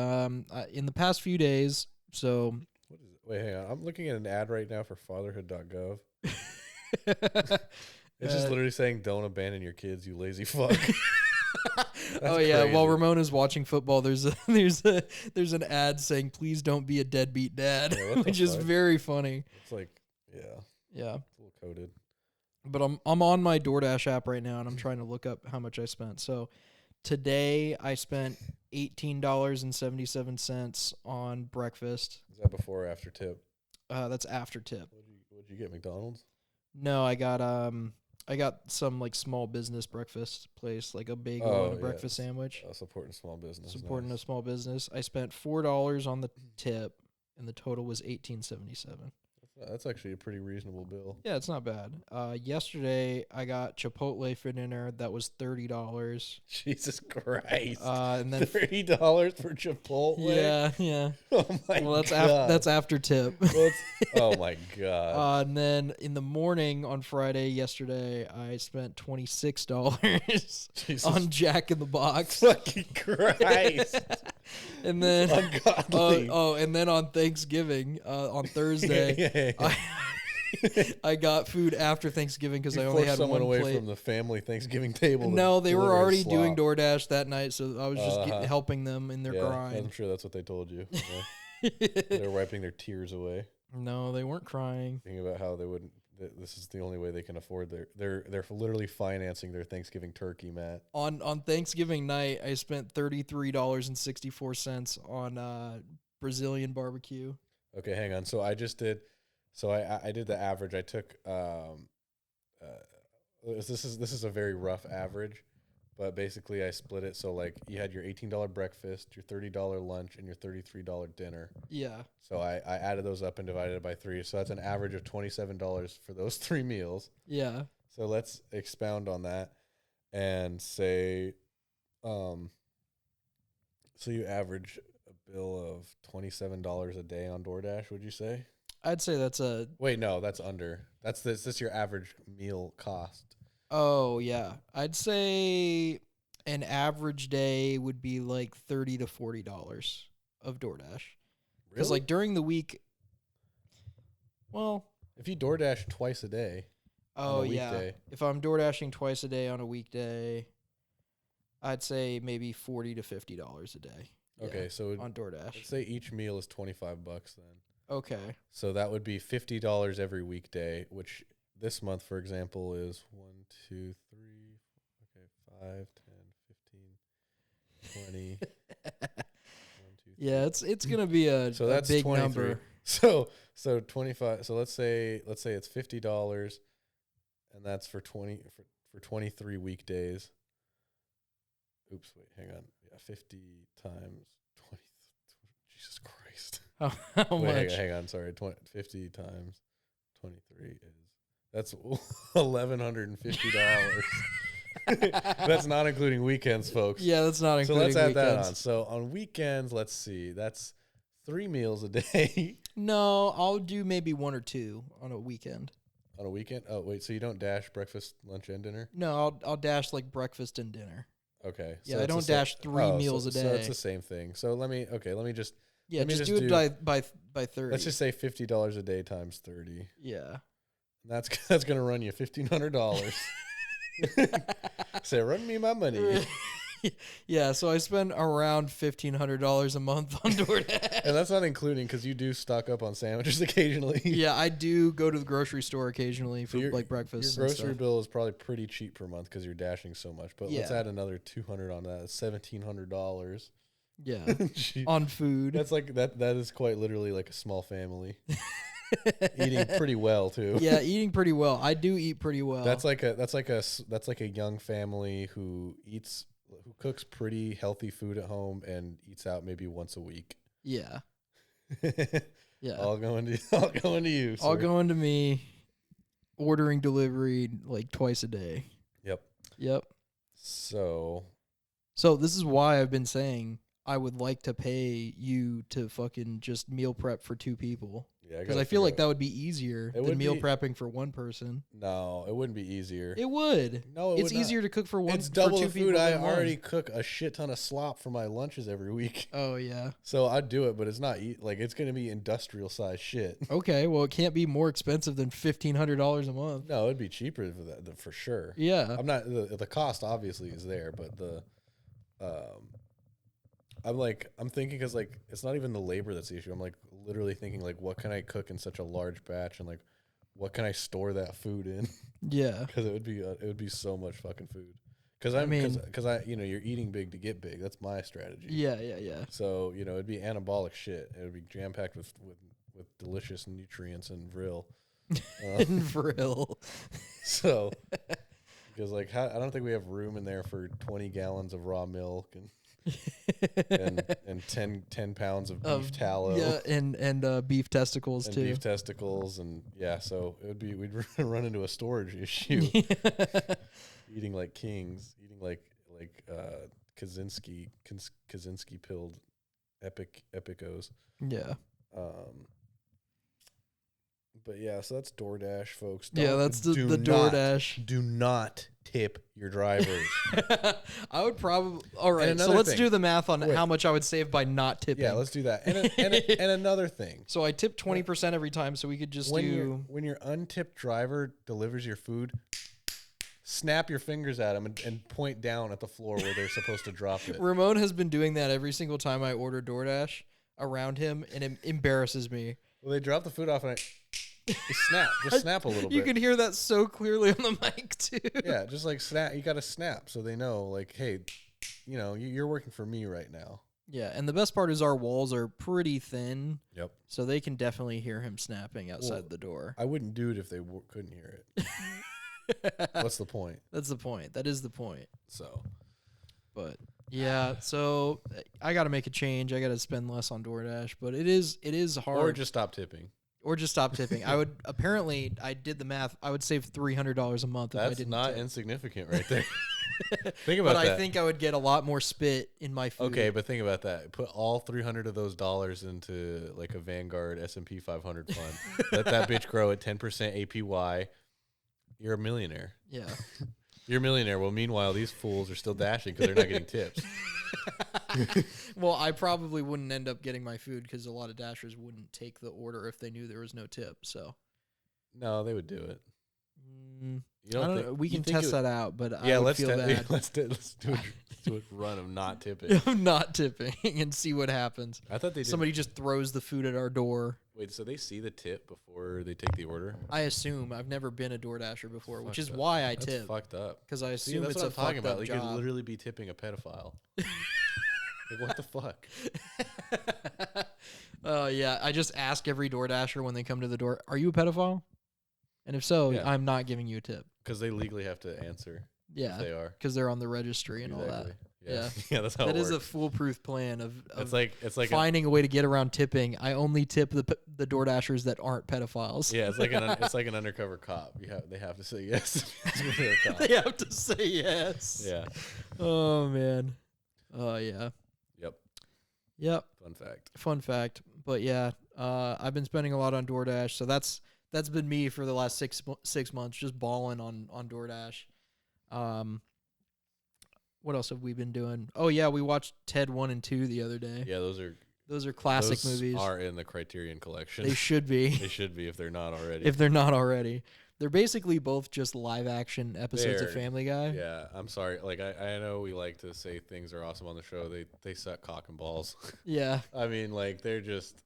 Speaker 5: in the past few days, so
Speaker 6: What is it? Wait, hang on. I'm looking at an ad right now for fatherhood.gov. It's just literally saying, "Don't abandon your kids, you lazy fuck."
Speaker 5: oh yeah, while
Speaker 6: crazy.
Speaker 5: Ramon is watching football, there's an ad saying, "Please don't be a deadbeat dad,"
Speaker 6: Yeah, what the
Speaker 5: which is
Speaker 6: fuck?
Speaker 5: very funny.
Speaker 6: It's like, yeah,
Speaker 5: Yeah,
Speaker 6: it's a little coded.
Speaker 5: but I'm on my DoorDash app right now, and I'm trying to look up how much I spent. So today I spent $18.77 on breakfast.
Speaker 6: Is that before or after tip?
Speaker 5: That's after tip.
Speaker 6: What'd you get? McDonald's?
Speaker 5: No, I got some like small business breakfast place, like a bagel
Speaker 6: Oh,
Speaker 5: and a
Speaker 6: yeah,
Speaker 5: breakfast sandwich.
Speaker 6: Supporting small business.
Speaker 5: Supporting
Speaker 6: nice.
Speaker 5: a small business. I spent $4 on the tip, and the total was $18.77.
Speaker 6: That's actually a pretty reasonable bill.
Speaker 5: Yeah, it's not bad. Yesterday I got Chipotle for dinner. That was $30.
Speaker 6: Jesus Christ!
Speaker 5: And then
Speaker 6: $30 for Chipotle.
Speaker 5: yeah.
Speaker 6: Oh my
Speaker 5: Well,
Speaker 6: god.
Speaker 5: that's after tip.
Speaker 6: Oh my god.
Speaker 5: And then in the morning on Friday yesterday, I spent $26
Speaker 6: Jesus
Speaker 5: on Jack in the Box.
Speaker 6: fucking Christ!
Speaker 5: And then
Speaker 6: Ungodly.
Speaker 5: and then on Thanksgiving, on Thursday, I got food after Thanksgiving because I only had
Speaker 6: someone
Speaker 5: one
Speaker 6: away
Speaker 5: plate.
Speaker 6: from the family Thanksgiving table. to
Speaker 5: No, they were
Speaker 6: deliver
Speaker 5: already
Speaker 6: slop.
Speaker 5: doing DoorDash that night, so I was just
Speaker 6: Uh-huh.
Speaker 5: helping them in their
Speaker 6: Yeah,
Speaker 5: grind.
Speaker 6: I'm sure that's what they told you. Yeah. They're wiping their tears away,
Speaker 5: No, they weren't crying.
Speaker 6: thinking about how they wouldn't. This is the only way they can afford they're literally financing their Thanksgiving turkey, Matt.
Speaker 5: On Thanksgiving night, I spent $33.64 on Brazilian barbecue.
Speaker 6: Okay, hang on. So I just did. So I did the average. I took this is a very rough average, but basically I split it. So like you had your $18 breakfast, your $30 lunch, and your $33 dinner.
Speaker 5: Yeah.
Speaker 6: So I added those up and divided it by 3. So that's an average of $27 for those 3 meals.
Speaker 5: Yeah.
Speaker 6: So let's expound on that and say, so you average a bill of $27 a day on DoorDash, would you say?
Speaker 5: I'd say that's a.
Speaker 6: Wait, no, that's under. That's this your average meal cost.
Speaker 5: Oh yeah, I'd say an average day would be like $30 to $40 of DoorDash. Because like during the week, well,
Speaker 6: if you DoorDash twice a day,
Speaker 5: oh yeah, if I'm DoorDashing twice a day on a weekday, I'd say maybe $40 to $50 a day.
Speaker 6: Okay, so
Speaker 5: on DoorDash,
Speaker 6: let's say each meal is $25 then.
Speaker 5: Okay.
Speaker 6: So that would be $50 every weekday, which this month, for example, is 1, 2, 3, okay, 5, 10, 15, 20. 1, 2, 3.
Speaker 5: Yeah, it's gonna be a
Speaker 6: so that's
Speaker 5: big
Speaker 6: 23.
Speaker 5: number.
Speaker 6: So 25. So let's say it's $50, and that's for 23 weekdays. Oops, wait, hang on. Yeah, 50 times 20. Jesus Christ.
Speaker 5: How
Speaker 6: wait,
Speaker 5: much?
Speaker 6: Hang on. Sorry, 50 times 23 that's $1,150. That's not including weekends, folks.
Speaker 5: Yeah, that's not including
Speaker 6: So let's add
Speaker 5: weekends.
Speaker 6: that on. So on weekends, let's see. That's 3 meals a day.
Speaker 5: No, I'll do maybe 1 or 2 on a weekend.
Speaker 6: On a weekend? Oh, wait. So you don't dash breakfast, lunch, and dinner?
Speaker 5: No, I'll dash like breakfast and dinner.
Speaker 6: Okay.
Speaker 5: Yeah,
Speaker 6: so
Speaker 5: I don't dash 3 meals a day.
Speaker 6: So it's the same thing. So let me just.
Speaker 5: Yeah,
Speaker 6: let me
Speaker 5: just do it by 30.
Speaker 6: Let's just say $50 a day times 30.
Speaker 5: Yeah.
Speaker 6: That's going to run you $1,500. Say, run me my money.
Speaker 5: Yeah, so I spend around $1,500 a month on DoorDash.
Speaker 6: And that's not including, because you do stock up on sandwiches occasionally.
Speaker 5: Yeah, I do go to the grocery store occasionally for like breakfast.
Speaker 6: Your grocery bill is probably pretty cheap per month because you're dashing so much. But let's add another $200 on that. That's $1,700.
Speaker 5: Yeah, on food.
Speaker 6: That's like that is quite literally like a small family. Eating pretty well too.
Speaker 5: Yeah, eating pretty well. I do eat pretty well.
Speaker 6: That's like a young family who cooks pretty healthy food at home and eats out maybe once a week.
Speaker 5: Yeah. Yeah.
Speaker 6: All going to you. Sir.
Speaker 5: All going to me. Ordering delivery like twice a day.
Speaker 6: Yep. So
Speaker 5: this is why I've been saying I would like to pay you to fucking just meal prep for 2 people.
Speaker 6: Yeah,
Speaker 5: because I feel like that would be easier than meal prepping for 1 person.
Speaker 6: No, it wouldn't be easier.
Speaker 5: It would.
Speaker 6: No,
Speaker 5: it's easier to cook for 1.
Speaker 6: It's double
Speaker 5: for 2
Speaker 6: the food.
Speaker 5: people
Speaker 6: I
Speaker 5: than
Speaker 6: already
Speaker 5: 1.
Speaker 6: cook a shit ton of slop for my lunches every week.
Speaker 5: Oh yeah.
Speaker 6: So I'd do it, but it's not like it's gonna be industrial size shit.
Speaker 5: Okay, well it can't be more expensive than $1,500 a month.
Speaker 6: No, it'd be cheaper for that for sure.
Speaker 5: Yeah.
Speaker 6: I'm not the cost obviously is there, but I'm thinking because like it's not even the labor that's the issue. I'm like literally thinking like what can I cook in such a large batch and like what can I store that food in?
Speaker 5: Yeah,
Speaker 6: because it would be so much fucking food. Because you're eating big to get big. That's my strategy.
Speaker 5: Yeah.
Speaker 6: So it'd be anabolic shit. It would be jam packed with delicious nutrients and vril.
Speaker 5: And vril.
Speaker 6: So because like I don't think we have room in there for 20 gallons of raw milk and 10 pounds of beef tallow.
Speaker 5: Yeah, and beef testicles
Speaker 6: and
Speaker 5: too.
Speaker 6: Beef testicles and so we'd run into a storage issue. Eating like kings, eating like Kaczynski pilled epicos.
Speaker 5: Yeah.
Speaker 6: But yeah, so that's DoorDash, folks.
Speaker 5: That's the DoorDash.
Speaker 6: Do not tip your drivers.
Speaker 5: I would probably. All right, so let's do the math on how much I would save by not tipping.
Speaker 6: Yeah, let's do that. And another thing.
Speaker 5: So I tip 20% every time, so we could just do.
Speaker 6: When your untipped driver delivers your food, snap your fingers at them and point down at the floor where they're supposed to drop it.
Speaker 5: Ramon has been doing that every single time I order DoorDash around him, and it embarrasses me.
Speaker 6: Well, they drop the food off and just snap a little bit.
Speaker 5: You can hear that so clearly on the mic too.
Speaker 6: Yeah, just like snap. You got to snap so they know, like, hey, you're working for me right now.
Speaker 5: Yeah, and the best part is our walls are pretty thin.
Speaker 6: Yep.
Speaker 5: So they can definitely hear him snapping outside the door.
Speaker 6: I wouldn't do it if they couldn't hear it. What's the point?
Speaker 5: That's the point. That is the point.
Speaker 6: So,
Speaker 5: but yeah, so I got to make a change. I got to spend less on DoorDash, but it is hard.
Speaker 6: or just stop tipping.
Speaker 5: I would apparently I did the math. I would save $300 a month if I
Speaker 6: That's
Speaker 5: didn't
Speaker 6: not
Speaker 5: tip.
Speaker 6: insignificant right there. Think about
Speaker 5: But
Speaker 6: that.
Speaker 5: I think I would get a lot more spit in my food.
Speaker 6: Okay, but think about that. Put all 300 of those dollars into like a Vanguard S&P 500 fund. Let that bitch grow at 10% APY. You're a millionaire.
Speaker 5: Yeah.
Speaker 6: You're a millionaire. Well, meanwhile, these fools are still dashing because they're not getting tips.
Speaker 5: Well, I probably wouldn't end up getting my food because a lot of dashers wouldn't take the order if they knew there was no tip. So
Speaker 6: No, they would do it. You
Speaker 5: I don't
Speaker 6: think-
Speaker 5: know. We
Speaker 6: you
Speaker 5: can
Speaker 6: think
Speaker 5: test
Speaker 6: it-
Speaker 5: that out, but
Speaker 6: Yeah,
Speaker 5: I would
Speaker 6: let's
Speaker 5: feel bad.
Speaker 6: let's do a run of not tipping.
Speaker 5: I'm not tipping and see what happens.
Speaker 6: I thought they did.
Speaker 5: Somebody just throws the food at our door.
Speaker 6: Wait, so they see the tip before they take the order?
Speaker 5: I assume. I've never been a DoorDasher before, which is
Speaker 6: Fucked up.
Speaker 5: why I
Speaker 6: That's
Speaker 5: tip.
Speaker 6: fucked up.
Speaker 5: Because I
Speaker 6: See,
Speaker 5: assume
Speaker 6: that's
Speaker 5: it's
Speaker 6: what
Speaker 5: a
Speaker 6: I'm talking
Speaker 5: fucked
Speaker 6: about.
Speaker 5: up
Speaker 6: You
Speaker 5: job.
Speaker 6: could literally be tipping a pedophile. Like, what the fuck?
Speaker 5: Oh, yeah. I just ask every DoorDasher when they come to the door, are you a pedophile? And if so,
Speaker 6: Yeah.
Speaker 5: I'm not giving you a tip.
Speaker 6: Because they legally have to answer.
Speaker 5: Yeah.
Speaker 6: If they are.
Speaker 5: Because they're on the registry and all that.
Speaker 6: Exactly.
Speaker 5: Yeah.
Speaker 6: Yeah, that's how
Speaker 5: That
Speaker 6: it
Speaker 5: is a
Speaker 6: works.
Speaker 5: foolproof plan of
Speaker 6: It's like
Speaker 5: finding a way to get around tipping. I only tip the DoorDashers that aren't pedophiles.
Speaker 6: yeah, it's like an undercover cop. They have to say yes. They're a cop.
Speaker 5: They have to say yes.
Speaker 6: Yeah.
Speaker 5: Oh, man. Oh, yeah.
Speaker 6: Yep.
Speaker 5: Yep.
Speaker 6: Fun fact.
Speaker 5: Fun fact. But yeah, I've been spending a lot on DoorDash, so that's been me for the last 6 months, just balling on DoorDash. What else have we been doing? Oh yeah, we watched Ted 1 and 2 the other day.
Speaker 6: Yeah, those are
Speaker 5: classic
Speaker 6: those
Speaker 5: movies.
Speaker 6: are in the Criterion collection.
Speaker 5: They should be.
Speaker 6: They should be if they're not already.
Speaker 5: If they're not already. They're basically both just live action episodes of
Speaker 6: They're-
Speaker 5: Family Guy.
Speaker 6: Yeah, I'm sorry. Like I know we like to say things are awesome on the show. They suck cock and balls.
Speaker 5: Yeah.
Speaker 6: I mean, like they're just.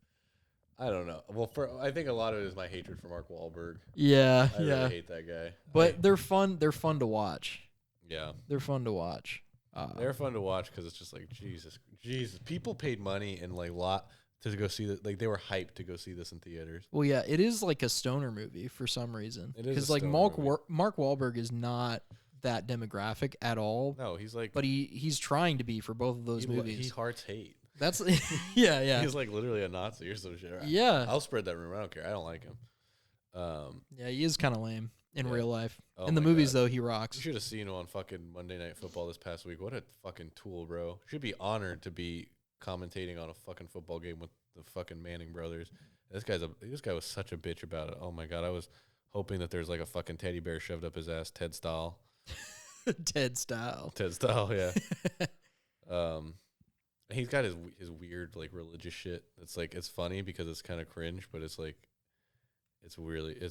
Speaker 6: I don't know. Well, I think a lot of it is my hatred for Mark Wahlberg.
Speaker 5: Yeah.
Speaker 6: I
Speaker 5: yeah.
Speaker 6: really hate that guy.
Speaker 5: But they're fun. They're fun to watch.
Speaker 6: Yeah,
Speaker 5: They're fun to watch.
Speaker 6: they're fun to watch because it's just like Jesus. People paid money and like to go see that. Like they were hyped to go see this in theaters.
Speaker 5: Well, yeah, it is like a stoner movie for some reason.
Speaker 6: It is a
Speaker 5: because like
Speaker 6: stoner movie.
Speaker 5: Mark Wahlberg is not that demographic at all.
Speaker 6: No, he's like.
Speaker 5: But he's trying to be for both of those movies.
Speaker 6: He hearts hate.
Speaker 5: That's yeah.
Speaker 6: He's like literally a Nazi or some shit.
Speaker 5: Yeah.
Speaker 6: I'll spread that rumor. I don't care. I don't like him.
Speaker 5: Yeah, he is kind of lame in
Speaker 6: Yeah.
Speaker 5: real life.
Speaker 6: Oh
Speaker 5: in the
Speaker 6: my
Speaker 5: movies,
Speaker 6: God.
Speaker 5: though, he rocks.
Speaker 6: You should have seen him on fucking Monday Night Football this past week. What a fucking tool, bro. Should be honored to be commentating on a fucking football game with the fucking Manning brothers. This guy was such a bitch about it. Oh my God, I was hoping that there's like a fucking teddy bear shoved up his ass, Ted style.
Speaker 5: Ted style.
Speaker 6: Ted style, yeah. He's got his weird like religious shit. It's like it's funny because it's kind of cringe, but it's like it's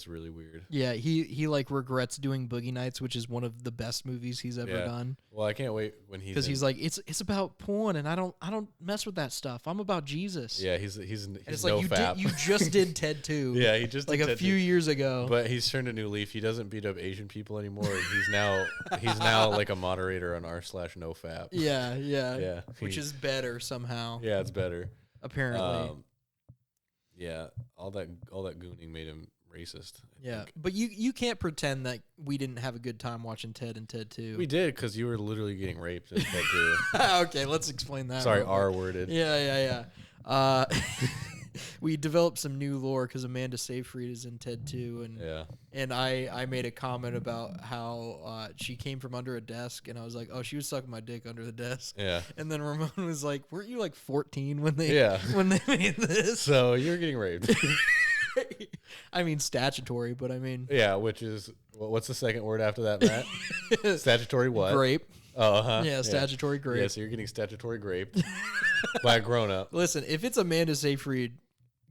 Speaker 6: really weird.
Speaker 5: Yeah, he like regrets doing Boogie Nights, which is one of the best movies he's ever
Speaker 6: Yeah.
Speaker 5: done.
Speaker 6: Well, I can't wait when
Speaker 5: Because he's like, it's about porn, and I don't mess with that stuff. I'm about Jesus.
Speaker 6: yeah, he's
Speaker 5: And it's
Speaker 6: no
Speaker 5: like
Speaker 6: fap.
Speaker 5: you just did Ted 2.
Speaker 6: Yeah, he just
Speaker 5: like
Speaker 6: did
Speaker 5: a
Speaker 6: Ted
Speaker 5: few
Speaker 6: 2.
Speaker 5: years ago.
Speaker 6: But he's turned a new leaf. He doesn't beat up Asian people anymore. He's now like a moderator on r/nofap.
Speaker 5: yeah,
Speaker 6: Yeah,
Speaker 5: which is better somehow.
Speaker 6: yeah, it's better.
Speaker 5: Apparently.
Speaker 6: Yeah, all that gooning made him racist. I
Speaker 5: Yeah,
Speaker 6: think.
Speaker 5: but you can't pretend that we didn't have a good time watching Ted and Ted 2.
Speaker 6: We did because you were literally getting raped in Ted 2.
Speaker 5: Okay, let's explain that.
Speaker 6: Sorry,
Speaker 5: real quick.
Speaker 6: R-worded.
Speaker 5: Yeah. We developed some new lore because Amanda Seyfried is in Ted 2, and
Speaker 6: Yeah.
Speaker 5: and I made a comment about how she came from under a desk, and I was like, oh, she was sucking my dick under the desk.
Speaker 6: Yeah.
Speaker 5: And then Ramon was like, weren't you like 14 when they
Speaker 6: Yeah.
Speaker 5: when they made this?
Speaker 6: So you're getting raped.
Speaker 5: I mean statutory, but I mean
Speaker 6: Yeah, which is what's the second word after that, Matt? Statutory what?
Speaker 5: grape.
Speaker 6: Oh, uh-huh.
Speaker 5: Yeah, statutory grape.
Speaker 6: Yeah, so you're getting statutory raped by a grown up.
Speaker 5: Listen, if it's Amanda Seyfried,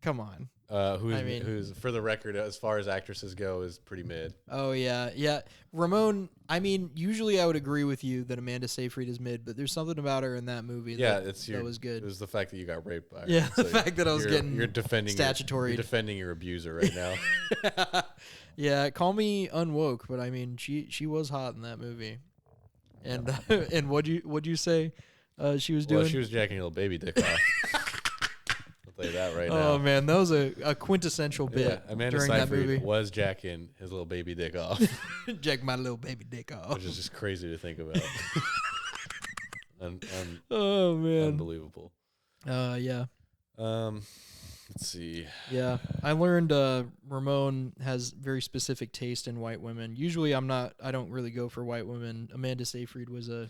Speaker 5: come on.
Speaker 6: Who's for the record, as far as actresses go, is pretty mid.
Speaker 5: Oh yeah. Ramon, I mean, usually I would agree with you that Amanda Seyfried is mid, but there's something about her in that movie
Speaker 6: Yeah,
Speaker 5: that was good.
Speaker 6: It was the fact that you got raped by her.
Speaker 5: Yeah, the fact that I was getting
Speaker 6: you're defending
Speaker 5: statutory.
Speaker 6: You're defending your abuser right now.
Speaker 5: Yeah, call me unwoke, but I mean, she was hot in that movie. And and what'd you say? she was doing.
Speaker 6: Well, she was jacking your little baby dick off. I'll tell you that right now.
Speaker 5: Oh man, that was a quintessential bit
Speaker 6: Amanda
Speaker 5: during that movie.
Speaker 6: Seyfried was jacking his little baby dick off,
Speaker 5: Jack my little baby dick off.
Speaker 6: which is just crazy to think about.
Speaker 5: Oh man,
Speaker 6: Unbelievable.
Speaker 5: Yeah.
Speaker 6: Let's see.
Speaker 5: Yeah, I learned Ramon has very specific taste in white women. Usually, I don't really go for white women. Amanda Seyfried was a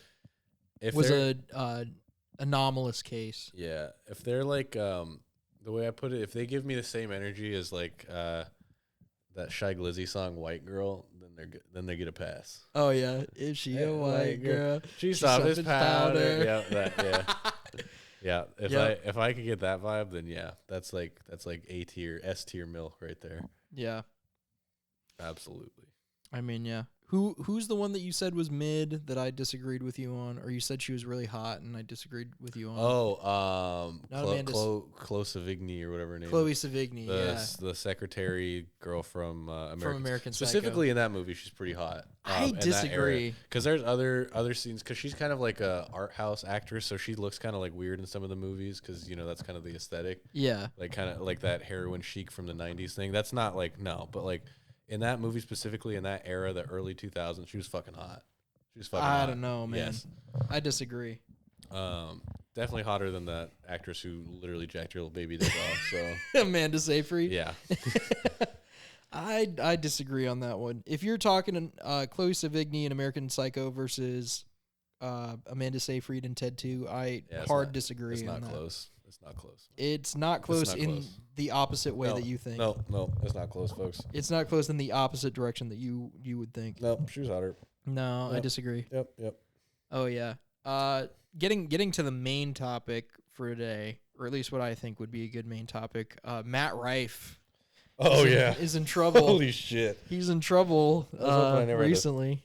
Speaker 5: anomalous case.
Speaker 6: Yeah, if they're like the way I put it, if they give me the same energy as like that Shy Glizzy song "White Girl," then they get a pass.
Speaker 5: Oh yeah, is she a white girl?
Speaker 6: She's soft as powder.
Speaker 5: powder.
Speaker 6: Yeah. Yeah, if I could get that vibe, then yeah, that's like A tier, S tier milk right there.
Speaker 5: Yeah,
Speaker 6: absolutely.
Speaker 5: I mean, yeah. Who's the one that you said was mid that I disagreed with you on, or you said she was really hot and I disagreed with you on?
Speaker 6: Oh,
Speaker 5: Chloe
Speaker 6: Savigny or whatever her name.
Speaker 5: Chloe Savigny,
Speaker 6: the secretary girl from
Speaker 5: American Psycho.
Speaker 6: Specifically in that movie, she's pretty hot.
Speaker 5: I disagree
Speaker 6: because there's other scenes because she's kind of like a art house actress, so she looks kind of like weird in some of the movies because that's kind of the aesthetic.
Speaker 5: Yeah,
Speaker 6: like kind of like that heroin chic from the '90s thing. That's not like but like. In that movie specifically, in that era, the early 2000s, she was fucking hot.
Speaker 5: I don't know, man.
Speaker 6: Yes.
Speaker 5: I disagree.
Speaker 6: Definitely hotter than that actress who literally jacked your little baby dick off.
Speaker 5: So Amanda Seyfried.
Speaker 6: Yeah.
Speaker 5: I disagree on that one. If you're talking Chloe Savigny in American Psycho versus Amanda Seyfried in Ted 2, disagree.
Speaker 6: It's
Speaker 5: on
Speaker 6: not
Speaker 5: that.
Speaker 6: close. It's not close.
Speaker 5: It's not close in the opposite way that you think.
Speaker 6: No, it's not close, folks.
Speaker 5: It's not close in the opposite direction that you would think.
Speaker 6: No, she was hotter.
Speaker 5: No, I disagree.
Speaker 6: Yep.
Speaker 5: Oh yeah. Getting to the main topic for today, or at least what I think would be a good main topic. Matt Rife. Is in trouble.
Speaker 6: Holy shit.
Speaker 5: He's in trouble recently.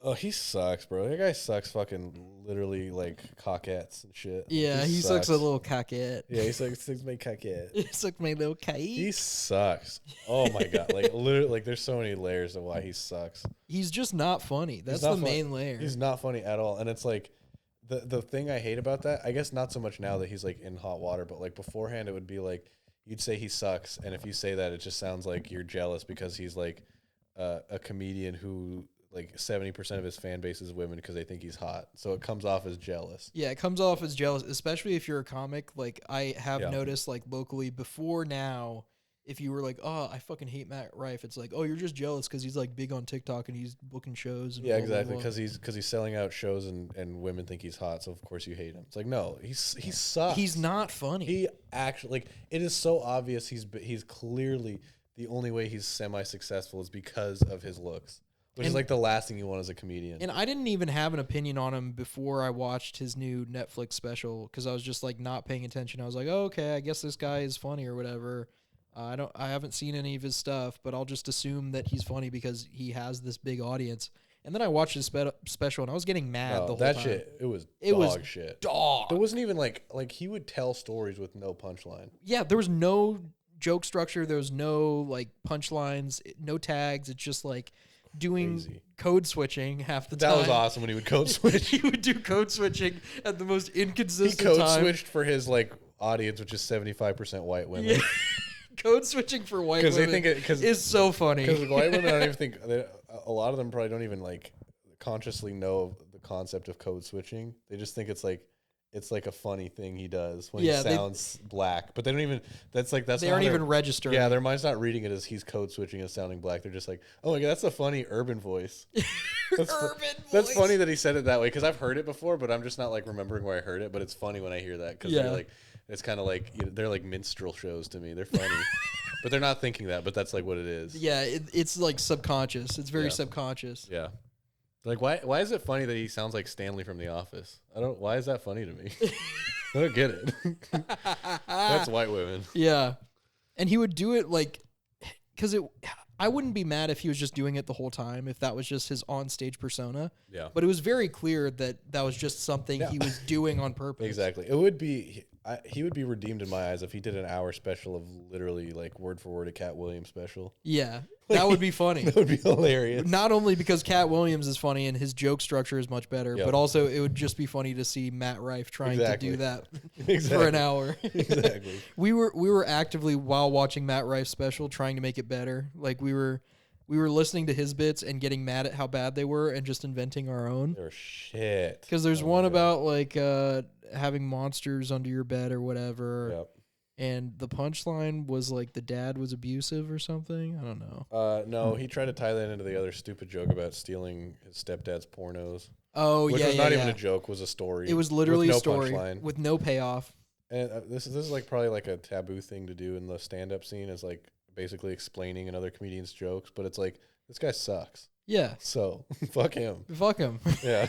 Speaker 6: Oh, he sucks, bro. That guy sucks fucking literally like coquettes and shit.
Speaker 5: Yeah, he sucks a little coquette.
Speaker 6: Yeah, he sucks my coquette.
Speaker 5: He sucks my little coquette.
Speaker 6: He sucks. Oh my god. Like literally like there's so many layers of why he sucks.
Speaker 5: He's just not funny. That's the main layer.
Speaker 6: He's not funny at all. And it's like the thing I hate about that, I guess not so much now that he's like in hot water, but like beforehand it would be like you'd say he sucks, and if you say that it just sounds like you're jealous because he's like a comedian who like 70% of his fan base is women because they think he's hot. So it comes off as jealous.
Speaker 5: Yeah, it comes off as jealous, especially if you're a comic. Like I have noticed like locally before now, if you were like, oh, I fucking hate Matt Rife, it's like, oh, you're just jealous because he's like big on TikTok and he's booking shows. And
Speaker 6: yeah, exactly. Because he's selling out shows and women think he's hot. So of course you hate him. It's like, no, he sucks.
Speaker 5: He's not funny.
Speaker 6: He actually, like, it is so obvious he's clearly the only way he's semi-successful is because of his looks. Which is like the last thing you want as a comedian.
Speaker 5: And I didn't even have an opinion on him before I watched his new Netflix special because I was just like not paying attention. I was like, oh, okay, I guess this guy is funny or whatever. I haven't seen any of his stuff, but I'll just assume that he's funny because he has this big audience. And then I watched his special and I was getting mad the whole time.
Speaker 6: Shit, it was dog shit.
Speaker 5: Dog.
Speaker 6: There wasn't even like he would tell stories with no punchline.
Speaker 5: Yeah, there was no joke structure. There was no like punchlines, no tags. It's just like doing code switching half the time.
Speaker 6: That was awesome when he would code switch.
Speaker 5: He would do code switching at the most inconsistent
Speaker 6: time. He code
Speaker 5: time.
Speaker 6: switched for his like audience, which is 75% white women.
Speaker 5: Yeah. Code switching for white women
Speaker 6: they think
Speaker 5: is so funny.
Speaker 6: Because white women, I don't even think a lot of them probably don't even like consciously know the concept of code switching. They just think it's like a funny thing he does when he sounds black, but they don't even. They aren't
Speaker 5: even registering.
Speaker 6: Yeah, their mind's not reading it as he's code switching and sounding black. They're just like, oh my god, that's a funny urban voice. That's funny that he said it that way because I've heard it before, but I'm just not like remembering where I heard it. But it's funny when I hear that because they're like, it's kind of like they're like minstrel shows to me. They're funny, but they're not thinking that. But that's like what it is.
Speaker 5: Yeah, it's like subconscious. It's very subconscious.
Speaker 6: Yeah. Like why is it funny that he sounds like Stanley from The Office? Why is that funny to me? I don't get it. That's white women.
Speaker 5: Yeah. And he would do it like cuz I wouldn't be mad if he was just doing it the whole time if that was just his on-stage persona.
Speaker 6: Yeah.
Speaker 5: But it was very clear that was just something he was doing on purpose.
Speaker 6: Exactly. It would be he would be redeemed in my eyes if he did an hour special of literally like word for word a Cat Williams special.
Speaker 5: Yeah, that would be funny.
Speaker 6: That would be hilarious.
Speaker 5: Not only because Cat Williams is funny and his joke structure is much better,
Speaker 6: Yep.
Speaker 5: but also it would just be funny to see Matt Rife trying to do that for an hour.
Speaker 6: Exactly.
Speaker 5: We were actively, while watching Matt Rife's special, trying to make it better. Like we were listening to his bits and getting mad at how bad they were and just inventing our own.
Speaker 6: They're shit.
Speaker 5: Because there's
Speaker 6: Oh
Speaker 5: one
Speaker 6: my God.
Speaker 5: about like having monsters under your bed or whatever.
Speaker 6: Yep.
Speaker 5: And the punchline was like the dad was abusive or something. I don't know.
Speaker 6: No, he tried to tie that into the other stupid joke about stealing his stepdad's pornos.
Speaker 5: Oh,
Speaker 6: Which
Speaker 5: yeah,
Speaker 6: was
Speaker 5: yeah,
Speaker 6: not
Speaker 5: yeah.
Speaker 6: even a joke, was a story.
Speaker 5: It was literally
Speaker 6: with no
Speaker 5: a story
Speaker 6: punchline.
Speaker 5: with no payoff.
Speaker 6: And this is like probably like a taboo thing to do in the stand-up scene, is like basically explaining another comedian's jokes, but it's like, this guy sucks.
Speaker 5: Yeah.
Speaker 6: So fuck him.
Speaker 5: Fuck him.
Speaker 6: Yeah.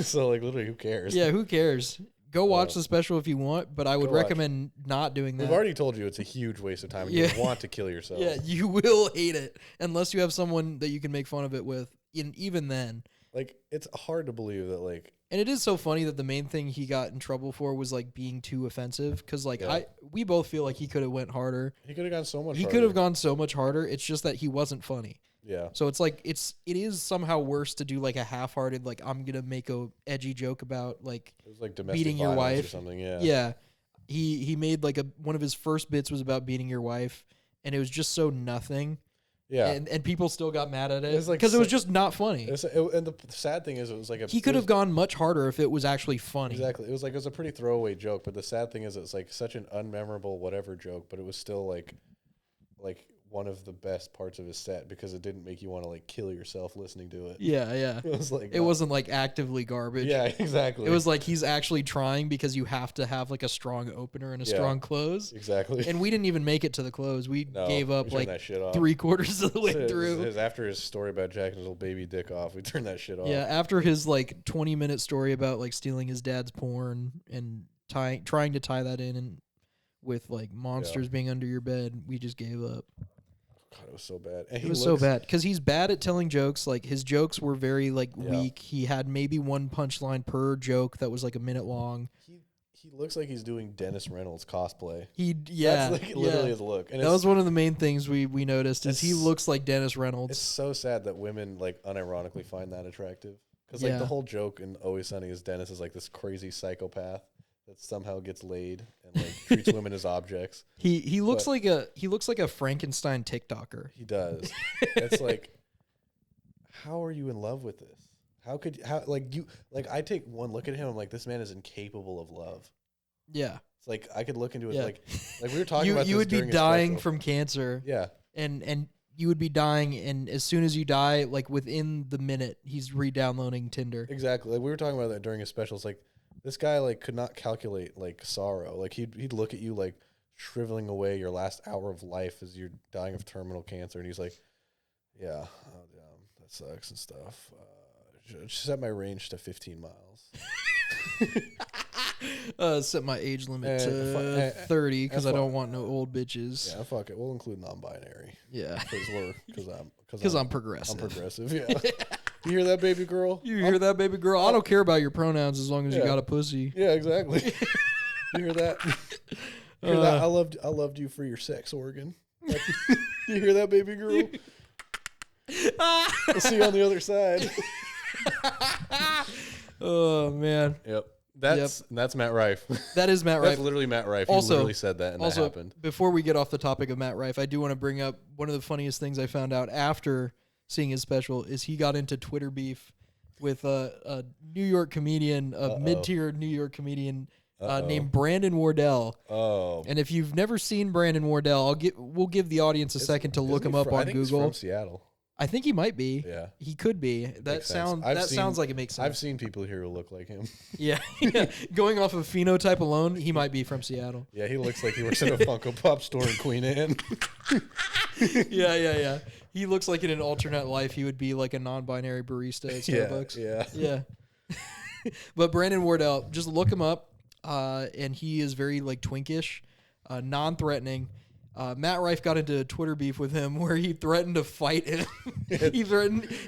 Speaker 6: So like literally, who cares?
Speaker 5: Yeah, who cares? Go watch the special if you want, but I would
Speaker 6: Go watch.
Speaker 5: recommend not doing that.
Speaker 6: We've already told you it's a huge waste of time. And
Speaker 5: Yeah.
Speaker 6: You want to kill yourself.
Speaker 5: Yeah, you will hate it unless you have someone that you can make fun of it with. And even then,
Speaker 6: Like, it's hard to believe that like,
Speaker 5: and it is so funny that the main thing he got in trouble for was like being too offensive. Because like
Speaker 6: Yeah.
Speaker 5: we both feel like he could have went harder.
Speaker 6: he could have gone so much
Speaker 5: He
Speaker 6: harder.
Speaker 5: could have gone so much harder. It's just that he wasn't funny.
Speaker 6: Yeah.
Speaker 5: So it's like it is somehow worse to do like a half-hearted like I'm gonna make a edgy joke about like
Speaker 6: It was like domestic
Speaker 5: beating your
Speaker 6: violence
Speaker 5: wife
Speaker 6: or something. Yeah.
Speaker 5: yeah. He made like one of his first bits was about beating your wife, and it was just so nothing.
Speaker 6: Yeah.
Speaker 5: And people still got mad at it
Speaker 6: It's like
Speaker 5: because it was
Speaker 6: so-
Speaker 5: just not funny.
Speaker 6: And the sad thing is, it was like
Speaker 5: He could have gone much harder if it was actually funny.
Speaker 6: Exactly. It was a pretty throwaway joke, but the sad thing is, it's like such an unmemorable whatever joke, but it was still like one of the best parts of his set because it didn't make you want to like kill yourself listening to it.
Speaker 5: Yeah, yeah.
Speaker 6: It was like
Speaker 5: It wasn't like actively garbage.
Speaker 6: Yeah, exactly.
Speaker 5: It was like he's actually trying because you have to have like a strong opener and a
Speaker 6: Yeah.
Speaker 5: strong close.
Speaker 6: exactly.
Speaker 5: And we didn't even make it to the close. We
Speaker 6: No,
Speaker 5: gave up
Speaker 6: we turned
Speaker 5: like
Speaker 6: that shit off.
Speaker 5: 3/4 of the way
Speaker 6: It was-
Speaker 5: through.
Speaker 6: it was after his story about jacking his little baby dick off. We turned that shit off.
Speaker 5: Yeah, after his like 20-minute story about like stealing his dad's porn and trying to tie that in and with like monsters being under your bed, we just gave up.
Speaker 6: God, it was so bad. And
Speaker 5: It was so bad because he's bad at telling jokes. Like his jokes were very like
Speaker 6: Yeah.
Speaker 5: weak. He had maybe one punchline per joke that was like a minute long.
Speaker 6: He looks like he's doing Dennis Reynolds cosplay.
Speaker 5: Yeah,
Speaker 6: That's like literally
Speaker 5: yeah.
Speaker 6: his look. And
Speaker 5: That was one of the main things we noticed is he
Speaker 6: it's-
Speaker 5: looks like Dennis
Speaker 6: It's
Speaker 5: Reynolds.
Speaker 6: so sad that women like unironically find that attractive. Because like
Speaker 5: Yeah.
Speaker 6: the whole joke in Always Sunny is Dennis is like this crazy psychopath that somehow gets laid and like treats women as objects.
Speaker 5: He looks
Speaker 6: but-
Speaker 5: like a Frankenstein TikToker.
Speaker 6: He does. It's like, how are you in love with this? I take one look at him, I'm like, this man is incapable of love.
Speaker 5: Yeah,
Speaker 6: It's like I could look into it
Speaker 5: Yeah.
Speaker 6: like we were talking about
Speaker 5: you
Speaker 6: this
Speaker 5: would be
Speaker 6: during his
Speaker 5: dying
Speaker 6: special.
Speaker 5: from cancer.
Speaker 6: Yeah.
Speaker 5: and you would be dying, and as soon as you die, like within the minute, he's re-downloading Tinder.
Speaker 6: Exactly. Like we were talking about that during his specials. Like this guy like could not calculate like sorrow. Like he'd look at you like shriveling away your last hour of life as you're dying of terminal cancer, and he's like, "Yeah, that sucks and stuff. Set my range to 15 miles."
Speaker 5: Set my age limit
Speaker 6: And
Speaker 5: to 30 because I
Speaker 6: and
Speaker 5: don't want no old bitches.
Speaker 6: Yeah, fuck it. We'll include non-binary
Speaker 5: Yeah,
Speaker 6: because
Speaker 5: I'm
Speaker 6: I'm
Speaker 5: progressive.
Speaker 6: progressive. Yeah. You hear that, baby girl?
Speaker 5: You hear that, baby girl? I don't care about your pronouns as long as you
Speaker 6: Yeah.
Speaker 5: got a pussy.
Speaker 6: Yeah, exactly. You hear that? You hear that? I loved you for your sex organ. Like, you hear that, baby girl? I'll see you on the other side.
Speaker 5: Oh man,
Speaker 6: Yep. That's Matt Rife.
Speaker 5: that is Matt
Speaker 6: That's
Speaker 5: Rife.
Speaker 6: literally Matt Rife.
Speaker 5: Also-
Speaker 6: He literally said that, and that
Speaker 5: Also,
Speaker 6: happened.
Speaker 5: before we get off the topic of Matt Rife, I do want to bring up one of the funniest things I found out after seeing his special is he got into Twitter beef with a New York comedian, a mid-tier New York comedian named Brandon Wardell.
Speaker 6: Oh,
Speaker 5: And if you've never seen Brandon Wardell, we'll give the audience a second to look him up
Speaker 6: I
Speaker 5: on
Speaker 6: think he's
Speaker 5: Google.
Speaker 6: from Seattle.
Speaker 5: I think he might be.
Speaker 6: Yeah.
Speaker 5: He could be. That
Speaker 6: Makes sense.
Speaker 5: sounds like it makes sense.
Speaker 6: I've seen people here who look like him.
Speaker 5: Yeah. Going off of phenotype alone, he might be from Seattle.
Speaker 6: Yeah, he looks like he works at a Funko Pop store in Queen Anne.
Speaker 5: Yeah. He looks like in an alternate life he would be like a non-binary barista at Starbucks.
Speaker 6: Yeah.
Speaker 5: But Brandon Wardell, just look him up, and he is very like twinkish, non-threatening. Matt Rife got into a Twitter beef with him where he threatened to fight him.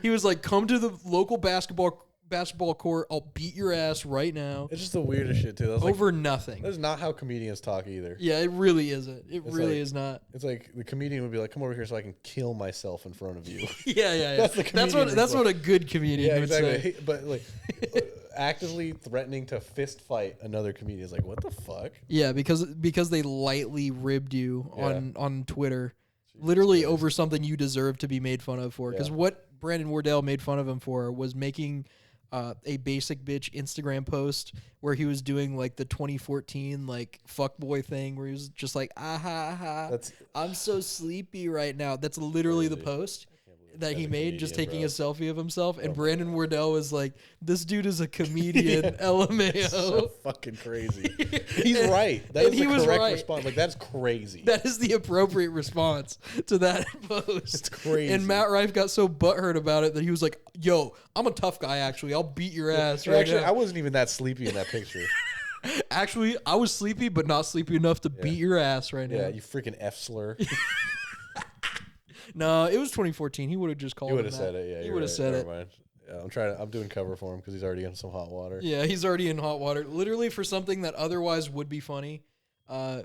Speaker 5: He was like, come to the local basketball basketball court. I'll beat your ass right now.
Speaker 6: It's just the weirdest shit too. That's
Speaker 5: Over nothing.
Speaker 6: That's not how comedians talk either.
Speaker 5: Yeah, it really isn't. It
Speaker 6: It's
Speaker 5: really
Speaker 6: like-
Speaker 5: is not.
Speaker 6: It's like the comedian would be like, "Come over here so I can kill myself in front of you."
Speaker 5: Yeah.
Speaker 6: That's the comedian
Speaker 5: That's what a good
Speaker 6: yeah,
Speaker 5: comedian would
Speaker 6: exactly.
Speaker 5: say.
Speaker 6: But like actively threatening to fist fight another comedian is like, what the fuck?
Speaker 5: Yeah, because they lightly ribbed you
Speaker 6: Yeah.
Speaker 5: on Twitter,
Speaker 6: Jesus
Speaker 5: literally
Speaker 6: Christ.
Speaker 5: over something you deserve to be made fun of for. Because
Speaker 6: Yeah.
Speaker 5: what Brandon Wardell made fun of him for was making a basic bitch Instagram post where he was doing like the 2014 like fuckboy thing where he was just like, ah ha ha,
Speaker 6: That's
Speaker 5: I'm so sleepy right now. That's literally the
Speaker 6: Crazy.
Speaker 5: post that
Speaker 6: As
Speaker 5: he
Speaker 6: a
Speaker 5: made, just
Speaker 6: comedian,
Speaker 5: taking
Speaker 6: bro.
Speaker 5: a selfie of himself. And
Speaker 6: Oh my
Speaker 5: Brandon Wardell was like, this dude is a comedian, LMAO.
Speaker 6: so fucking crazy. He's
Speaker 5: And-
Speaker 6: right. That
Speaker 5: and
Speaker 6: is
Speaker 5: he
Speaker 6: the
Speaker 5: was
Speaker 6: correct
Speaker 5: right.
Speaker 6: response. Like that's crazy.
Speaker 5: That is the appropriate response to that post.
Speaker 6: It's crazy.
Speaker 5: And Matt Rife got so butthurt about it that he was like, yo, I'm a tough guy, actually. I'll beat your ass right
Speaker 6: Actually,
Speaker 5: now.
Speaker 6: I wasn't even that sleepy in that picture.
Speaker 5: Actually, I was sleepy, but not sleepy enough to beat your ass right
Speaker 6: Yeah,
Speaker 5: now.
Speaker 6: you freaking F slur.
Speaker 5: No, it was 2014. He would have just called
Speaker 6: You
Speaker 5: him
Speaker 6: would have
Speaker 5: that.
Speaker 6: said it. Yeah,
Speaker 5: He
Speaker 6: you're
Speaker 5: would have
Speaker 6: right.
Speaker 5: said
Speaker 6: Never
Speaker 5: it.
Speaker 6: mind. Yeah, I'm doing cover for him because he's already in some hot water.
Speaker 5: Yeah, he's already in hot water. Literally for something that otherwise would be funny,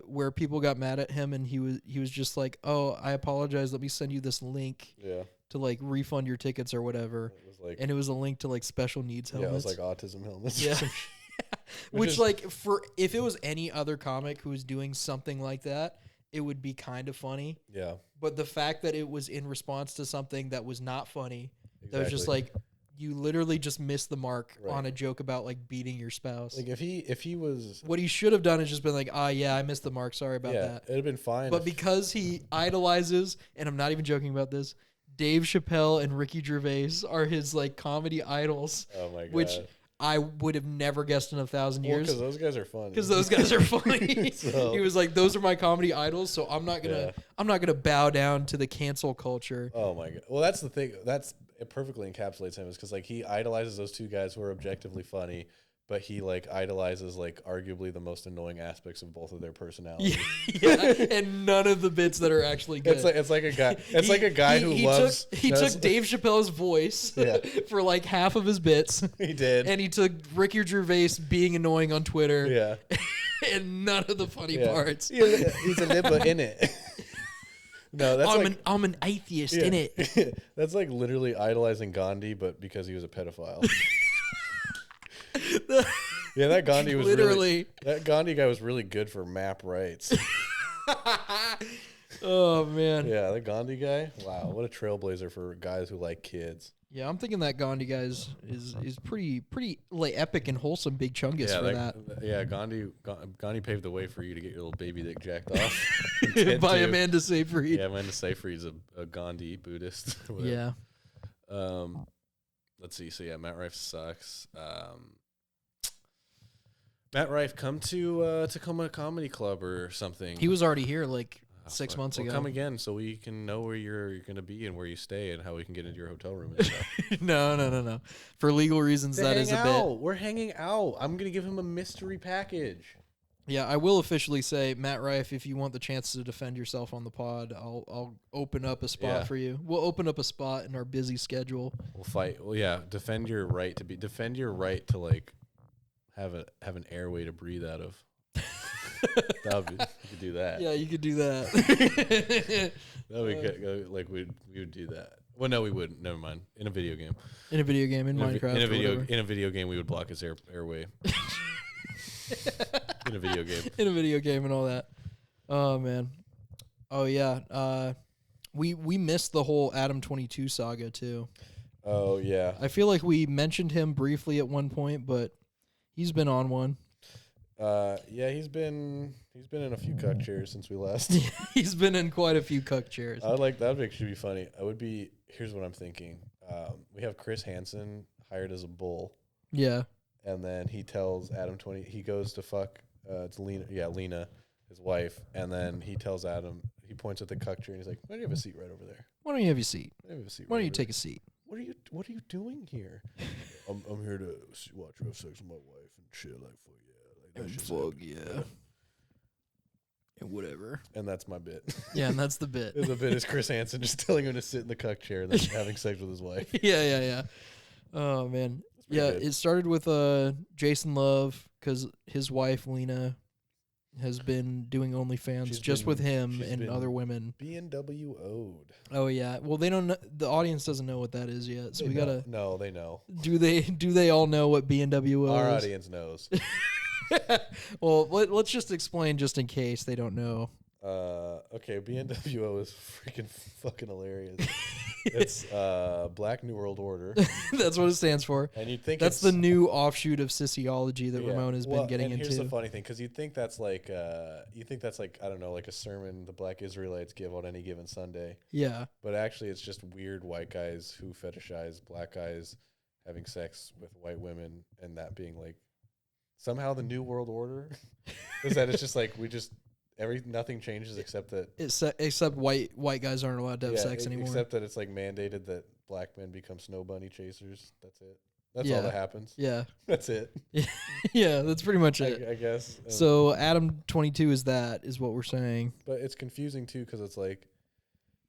Speaker 5: where people got mad at him and he was just like, "Oh, I apologize. Let me send you this link
Speaker 6: Yeah.
Speaker 5: to like refund your tickets or whatever."
Speaker 6: It was like
Speaker 5: And it was a link to like special needs
Speaker 6: yeah,
Speaker 5: helmets.
Speaker 6: it was like autism helmets.
Speaker 5: Yeah. Which
Speaker 6: is-
Speaker 5: like for if it was any other comic who was doing something like that, it would be kind of funny.
Speaker 6: yeah.
Speaker 5: But the fact that it was in response to something that was not funny, that was just
Speaker 6: Exactly.
Speaker 5: like you literally just missed the mark
Speaker 6: Right.
Speaker 5: on a joke about like beating your spouse.
Speaker 6: Like if he was
Speaker 5: What he should have done is just been like, "Ah, yeah, I missed the mark. Sorry about
Speaker 6: yeah,
Speaker 5: that."
Speaker 6: it'd have been fine.
Speaker 5: But
Speaker 6: if-
Speaker 5: because he idolizes, and I'm not even joking about this, Dave Chappelle and Ricky Gervais are his like comedy idols,
Speaker 6: oh my god.
Speaker 5: which I would have never guessed in 1,000 years.
Speaker 6: because those guys are fun.
Speaker 5: Because those guys are funny.
Speaker 6: So-
Speaker 5: He was like, "Those are my comedy idols, so I'm not
Speaker 6: Yeah.
Speaker 5: gonna bow down to the cancel culture."
Speaker 6: Oh my god. Well, that's the thing. It perfectly encapsulates him is because like he idolizes those two guys who are objectively funny, but he like idolizes like arguably the most annoying aspects of both of their personality.
Speaker 5: Yeah, and none of the bits that are actually good.
Speaker 6: It's like a guy. It's like a guy who loves.
Speaker 5: He took Dave Chappelle's voice
Speaker 6: Yeah.
Speaker 5: for like half of his bits,
Speaker 6: He did.
Speaker 5: and he took Ricky Gervais being annoying on Twitter,
Speaker 6: Yeah.
Speaker 5: and none of the funny
Speaker 6: Yeah.
Speaker 5: parts.
Speaker 6: He's a nibba in it. No, that's
Speaker 5: I'm an atheist
Speaker 6: yeah.
Speaker 5: in it.
Speaker 6: That's like literally idolizing Gandhi, but because he was a pedophile. Yeah, that Gandhi was
Speaker 5: Literally.
Speaker 6: that Gandhi guy was really good for map rights.
Speaker 5: Oh man.
Speaker 6: Yeah, the Gandhi guy. Wow, what a trailblazer for guys who like kids.
Speaker 5: Yeah, I'm thinking that Gandhi guys is pretty like epic and wholesome big chungus
Speaker 6: Yeah,
Speaker 5: for that.
Speaker 6: Yeah, Gandhi paved the way for you to get your little baby dick jacked off. Kid
Speaker 5: By
Speaker 6: too.
Speaker 5: Amanda Seyfried.
Speaker 6: Yeah, Amanda Seyfried's a Gandhi Buddhist. Whatever.
Speaker 5: Yeah.
Speaker 6: Let's see. So yeah, Matt Rife sucks. Matt Rife, come to Tacoma Comedy Club or something.
Speaker 5: He was already here like
Speaker 6: Oh,
Speaker 5: 6
Speaker 6: fuck.
Speaker 5: months
Speaker 6: Well,
Speaker 5: ago.
Speaker 6: come again so we can know where you're going to be and where you stay and how we can get into your hotel room and stuff.
Speaker 5: No. For legal reasons, that is a bit.
Speaker 6: We're hanging out. I'm going to give him a mystery package.
Speaker 5: Yeah, I will officially say, Matt Rife, if you want the chance to defend yourself on the pod, I'll open up a spot
Speaker 6: Yeah.
Speaker 5: for you. We'll open up a spot in our busy schedule.
Speaker 6: We'll fight. Well, yeah, defend your right to like have an airway to breathe out of. You could do that.
Speaker 5: Yeah, you could do that.
Speaker 6: That would be good. Like we would do that. Well, no, we wouldn't. Never mind. In a video game.
Speaker 5: In a video game, in Minecraft.
Speaker 6: In a video game, we would block his airway. In a video game.
Speaker 5: In a video game and all that. Oh man. Oh yeah. We missed the whole Adam 22 saga too.
Speaker 6: Oh yeah.
Speaker 5: I feel like we mentioned him briefly at one point, but he's been on one.
Speaker 6: Yeah, he's been in a few cuck chairs since we last.
Speaker 5: He's been in quite a few cuck chairs.
Speaker 6: I would like that would actually be funny. Here's what I'm thinking. We have Chris Hansen hired as a bull,
Speaker 5: Yeah.
Speaker 6: and then he tells Adam 20 he goes to fuck it's Lena, his wife, and then he tells Adam, he points at the cuck chair and he's like, "Why do you have a seat right over there?
Speaker 5: Why don't you have your seat?
Speaker 6: Why do you have a seat
Speaker 5: Why
Speaker 6: right
Speaker 5: don't you
Speaker 6: over
Speaker 5: take
Speaker 6: there?
Speaker 5: a seat?
Speaker 6: What are you doing here?" I'm here to watch you have sex with my wife and shit like fuck yeah, like that shit's happening.
Speaker 5: And whatever.
Speaker 6: And that's my bit.
Speaker 5: Yeah, and that's the bit.
Speaker 6: The bit is Chris Hansen just telling him to sit in the cuck chair and then having sex with his wife.
Speaker 5: Yeah. Oh man.
Speaker 6: pretty
Speaker 5: Yeah,
Speaker 6: good.
Speaker 5: it started with Jason Love because his wife Lena has been doing OnlyFans
Speaker 6: She's
Speaker 5: just with
Speaker 6: been-
Speaker 5: him
Speaker 6: she's
Speaker 5: and
Speaker 6: been-
Speaker 5: other women.
Speaker 6: BNWO'd.
Speaker 5: Oh yeah. Well, they don't know, the audience doesn't know what that is yet. So
Speaker 6: They
Speaker 5: we
Speaker 6: know.
Speaker 5: gotta.
Speaker 6: No, they know.
Speaker 5: Do they all know what BNWO
Speaker 6: Our
Speaker 5: is?
Speaker 6: audience knows.
Speaker 5: Well, let's just explain just in case they don't know.
Speaker 6: Okay, BNWO is freaking fucking hilarious. It's Black New World Order,
Speaker 5: That's what it stands for.
Speaker 6: and you'd think
Speaker 5: That's
Speaker 6: it's,
Speaker 5: the new offshoot of sociology that
Speaker 6: yeah,
Speaker 5: Ramon has been getting
Speaker 6: and
Speaker 5: into.
Speaker 6: Here's the funny thing, because you'd think that's like I don't know, like a sermon the Black Israelites give on any given Sunday,
Speaker 5: Yeah.
Speaker 6: but actually it's just weird white guys who fetishize black guys having sex with white women, and that being like somehow the New World Order is that it's just like nothing changes except that
Speaker 5: Except white guys aren't allowed to have sex anymore.
Speaker 6: except that it's like mandated that black men become snow bunny chasers. That's it. That's
Speaker 5: Yeah.
Speaker 6: all that happens.
Speaker 5: Yeah.
Speaker 6: That's it.
Speaker 5: Yeah, that's pretty much it.
Speaker 6: I guess.
Speaker 5: So Adam 22 is what we're saying.
Speaker 6: But it's confusing too, because it's like,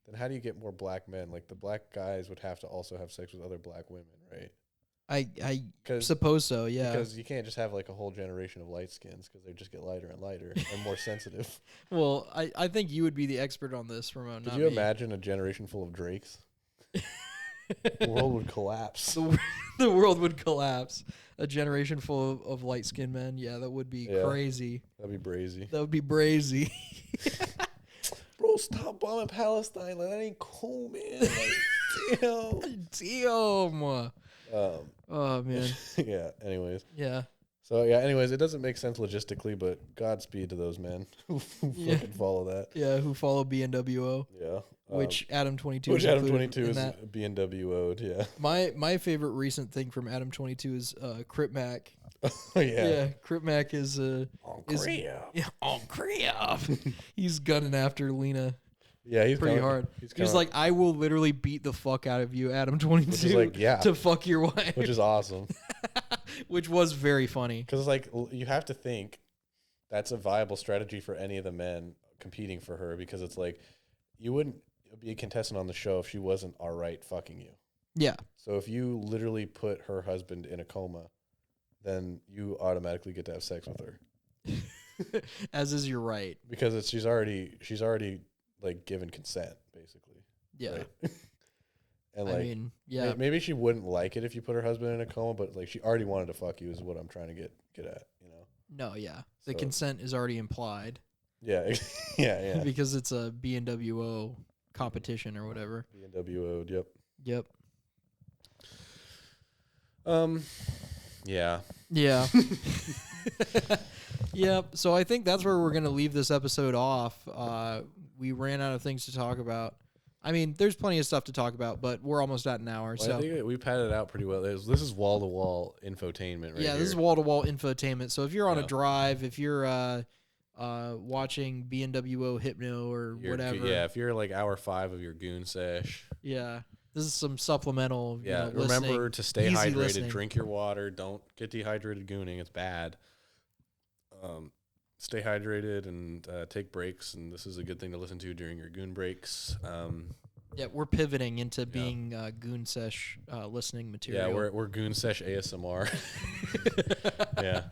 Speaker 6: then how do you get more black men? Like the black guys would have to also have sex with other black women, right?
Speaker 5: I
Speaker 6: 'Cause-
Speaker 5: suppose so, yeah.
Speaker 6: Because you can't just have like a whole generation of light skins, because they just get lighter and lighter and more sensitive.
Speaker 5: Well, I think you would be the expert on this, Ramon.
Speaker 6: Could
Speaker 5: not
Speaker 6: you
Speaker 5: me.
Speaker 6: imagine a generation full of Drakes? The world would collapse.
Speaker 5: The world would collapse. A generation full of light skinned men. Yeah, that would be
Speaker 6: Yeah.
Speaker 5: crazy.
Speaker 6: That'd be brazy.
Speaker 5: That would be brazy.
Speaker 6: Bro, stop bombing Palestine. Like, that ain't cool, man. Like, damn.
Speaker 5: Damn. Oh man.
Speaker 6: Yeah, anyways.
Speaker 5: Yeah.
Speaker 6: So, yeah, anyways, it doesn't make sense logistically, but Godspeed to those men who
Speaker 5: Yeah.
Speaker 6: fucking follow that.
Speaker 5: Yeah. Who follow BNWO?
Speaker 6: Yeah.
Speaker 5: Which Adam 22.
Speaker 6: Which
Speaker 5: is
Speaker 6: Adam
Speaker 5: included
Speaker 6: 22
Speaker 5: in
Speaker 6: is
Speaker 5: that.
Speaker 6: BNWO'd, yeah.
Speaker 5: My favorite recent thing from Adam 22 is Crip Mac.
Speaker 6: Oh, yeah.
Speaker 5: Crip Mac is
Speaker 6: On
Speaker 5: is-
Speaker 6: Korea.
Speaker 5: yeah, on Crip. He's gunning after Lena
Speaker 6: Yeah, he's
Speaker 5: pretty
Speaker 6: coming-
Speaker 5: hard.
Speaker 6: He's,
Speaker 5: He's like, I will literally beat the fuck out of you, Adam 22.
Speaker 6: Which is like, yeah.
Speaker 5: To fuck your wife.
Speaker 6: which is awesome.
Speaker 5: Which was very funny.
Speaker 6: Because, like, you have to think that's a viable strategy for any of the men competing for her, because it's like, you wouldn't be a contestant on the show if she wasn't all right fucking you.
Speaker 5: Yeah.
Speaker 6: So if you literally put her husband in a coma, then you automatically get to have sex with her,
Speaker 5: As is your right.
Speaker 6: because she's already like given consent, basically.
Speaker 5: Yeah.
Speaker 6: Right? And
Speaker 5: I
Speaker 6: like,
Speaker 5: mean, yeah.
Speaker 6: maybe she wouldn't like it if you put her husband in a coma, but like she already wanted to fuck you is what I'm trying to get at, you know?
Speaker 5: No, yeah. The
Speaker 6: So-
Speaker 5: consent is already implied
Speaker 6: Yeah, yeah.
Speaker 5: because it's a BNWO competition or whatever.
Speaker 6: BNWO'd, yep.
Speaker 5: Yep.
Speaker 6: Yeah.
Speaker 5: Yeah. Yep. So I think that's where we're going to leave this episode off. We ran out of things to talk about. I mean, there's plenty of stuff to talk about, but we're almost at an hour.
Speaker 6: Well,
Speaker 5: So
Speaker 6: I think we padded it out pretty well. This is wall to wall infotainment, right?
Speaker 5: yeah,
Speaker 6: here.
Speaker 5: this is wall-to-wall infotainment. So if you're on a
Speaker 6: Yeah.
Speaker 5: drive, if you're watching BNWO Hypno or whatever,
Speaker 6: Yeah, if you're like hour 5 of your goon sesh.
Speaker 5: yeah, this is some supplemental.
Speaker 6: Yeah,
Speaker 5: you know, listening.
Speaker 6: remember to stay
Speaker 5: easy
Speaker 6: hydrated.
Speaker 5: listening.
Speaker 6: Drink your water. Don't get dehydrated gooning. It's bad. Stay hydrated and take breaks. And this is a good thing to listen to during your goon breaks.
Speaker 5: Yeah, we're pivoting into being goon sesh listening material.
Speaker 6: Yeah, we're goon sesh ASMR. Yeah,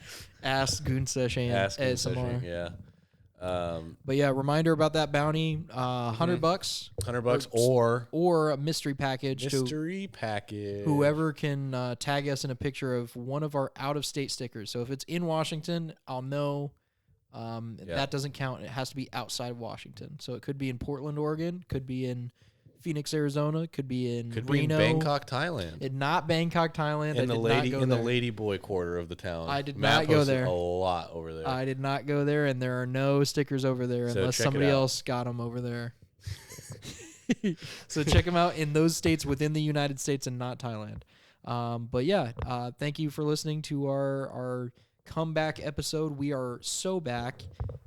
Speaker 5: Ask goon sesh and
Speaker 6: Ask goon
Speaker 5: ASMR.
Speaker 6: seshing, yeah.
Speaker 5: But yeah, reminder about that bounty: $100
Speaker 6: $100 or
Speaker 5: a mystery package
Speaker 6: mystery package.
Speaker 5: to whoever can tag us in a picture of one of our out-of-state stickers. So if it's in Washington, I'll know. That doesn't count. It has to be outside of Washington. So it could be in Portland, Oregon. Could be in Phoenix, Arizona. Could be in
Speaker 6: Could
Speaker 5: Reno.
Speaker 6: be in Bangkok, Thailand.
Speaker 5: Not Bangkok, Thailand.
Speaker 6: In the lady
Speaker 5: not go
Speaker 6: in
Speaker 5: there.
Speaker 6: the lady boy quarter of the town.
Speaker 5: I did
Speaker 6: Matt
Speaker 5: not go
Speaker 6: posted
Speaker 5: there.
Speaker 6: A lot over there.
Speaker 5: I did not go there, and there are no stickers over there
Speaker 6: So
Speaker 5: unless
Speaker 6: check it
Speaker 5: somebody
Speaker 6: out.
Speaker 5: else got them over there. So check them out in those states within the United States and not Thailand. But yeah, thank you for listening to our comeback episode. We are so back,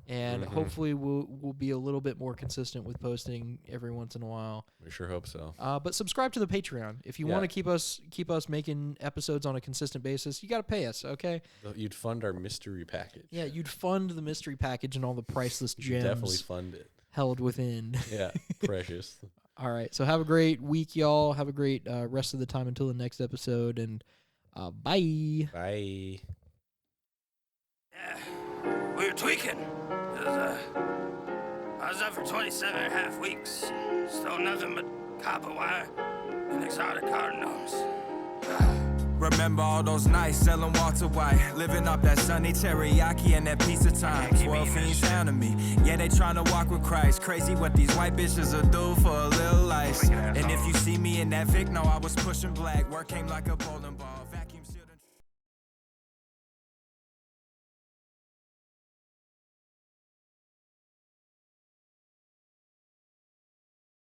Speaker 5: and hopefully we'll be a little bit more consistent with posting every once in a while.
Speaker 6: We sure hope so.
Speaker 5: But subscribe to the Patreon if you
Speaker 6: Yeah.
Speaker 5: want to keep us making episodes on a consistent basis. You got to pay us, okay?
Speaker 6: You'd fund our mystery package.
Speaker 5: Yeah, you'd fund the mystery package and all the priceless
Speaker 6: You'd definitely
Speaker 5: gems
Speaker 6: fund it.
Speaker 5: held within.
Speaker 6: Yeah, precious.
Speaker 5: All right, so have a great week, y'all. Have a great rest of the time until the next episode, and Bye.
Speaker 6: Bye.
Speaker 3: We were tweaking. I was up for 27 and a half weeks. Still nothing but copper wire and exotic cardinals.
Speaker 7: Remember all those nights selling Walter White, living up that sunny teriyaki and that pizza time. 12 fiends sounding me, yeah, they tryna walk with Christ. Crazy what these white bitches will do for a little ice. And if you see me in that Vic, no, I was pushing black. Work came like a bowling ball.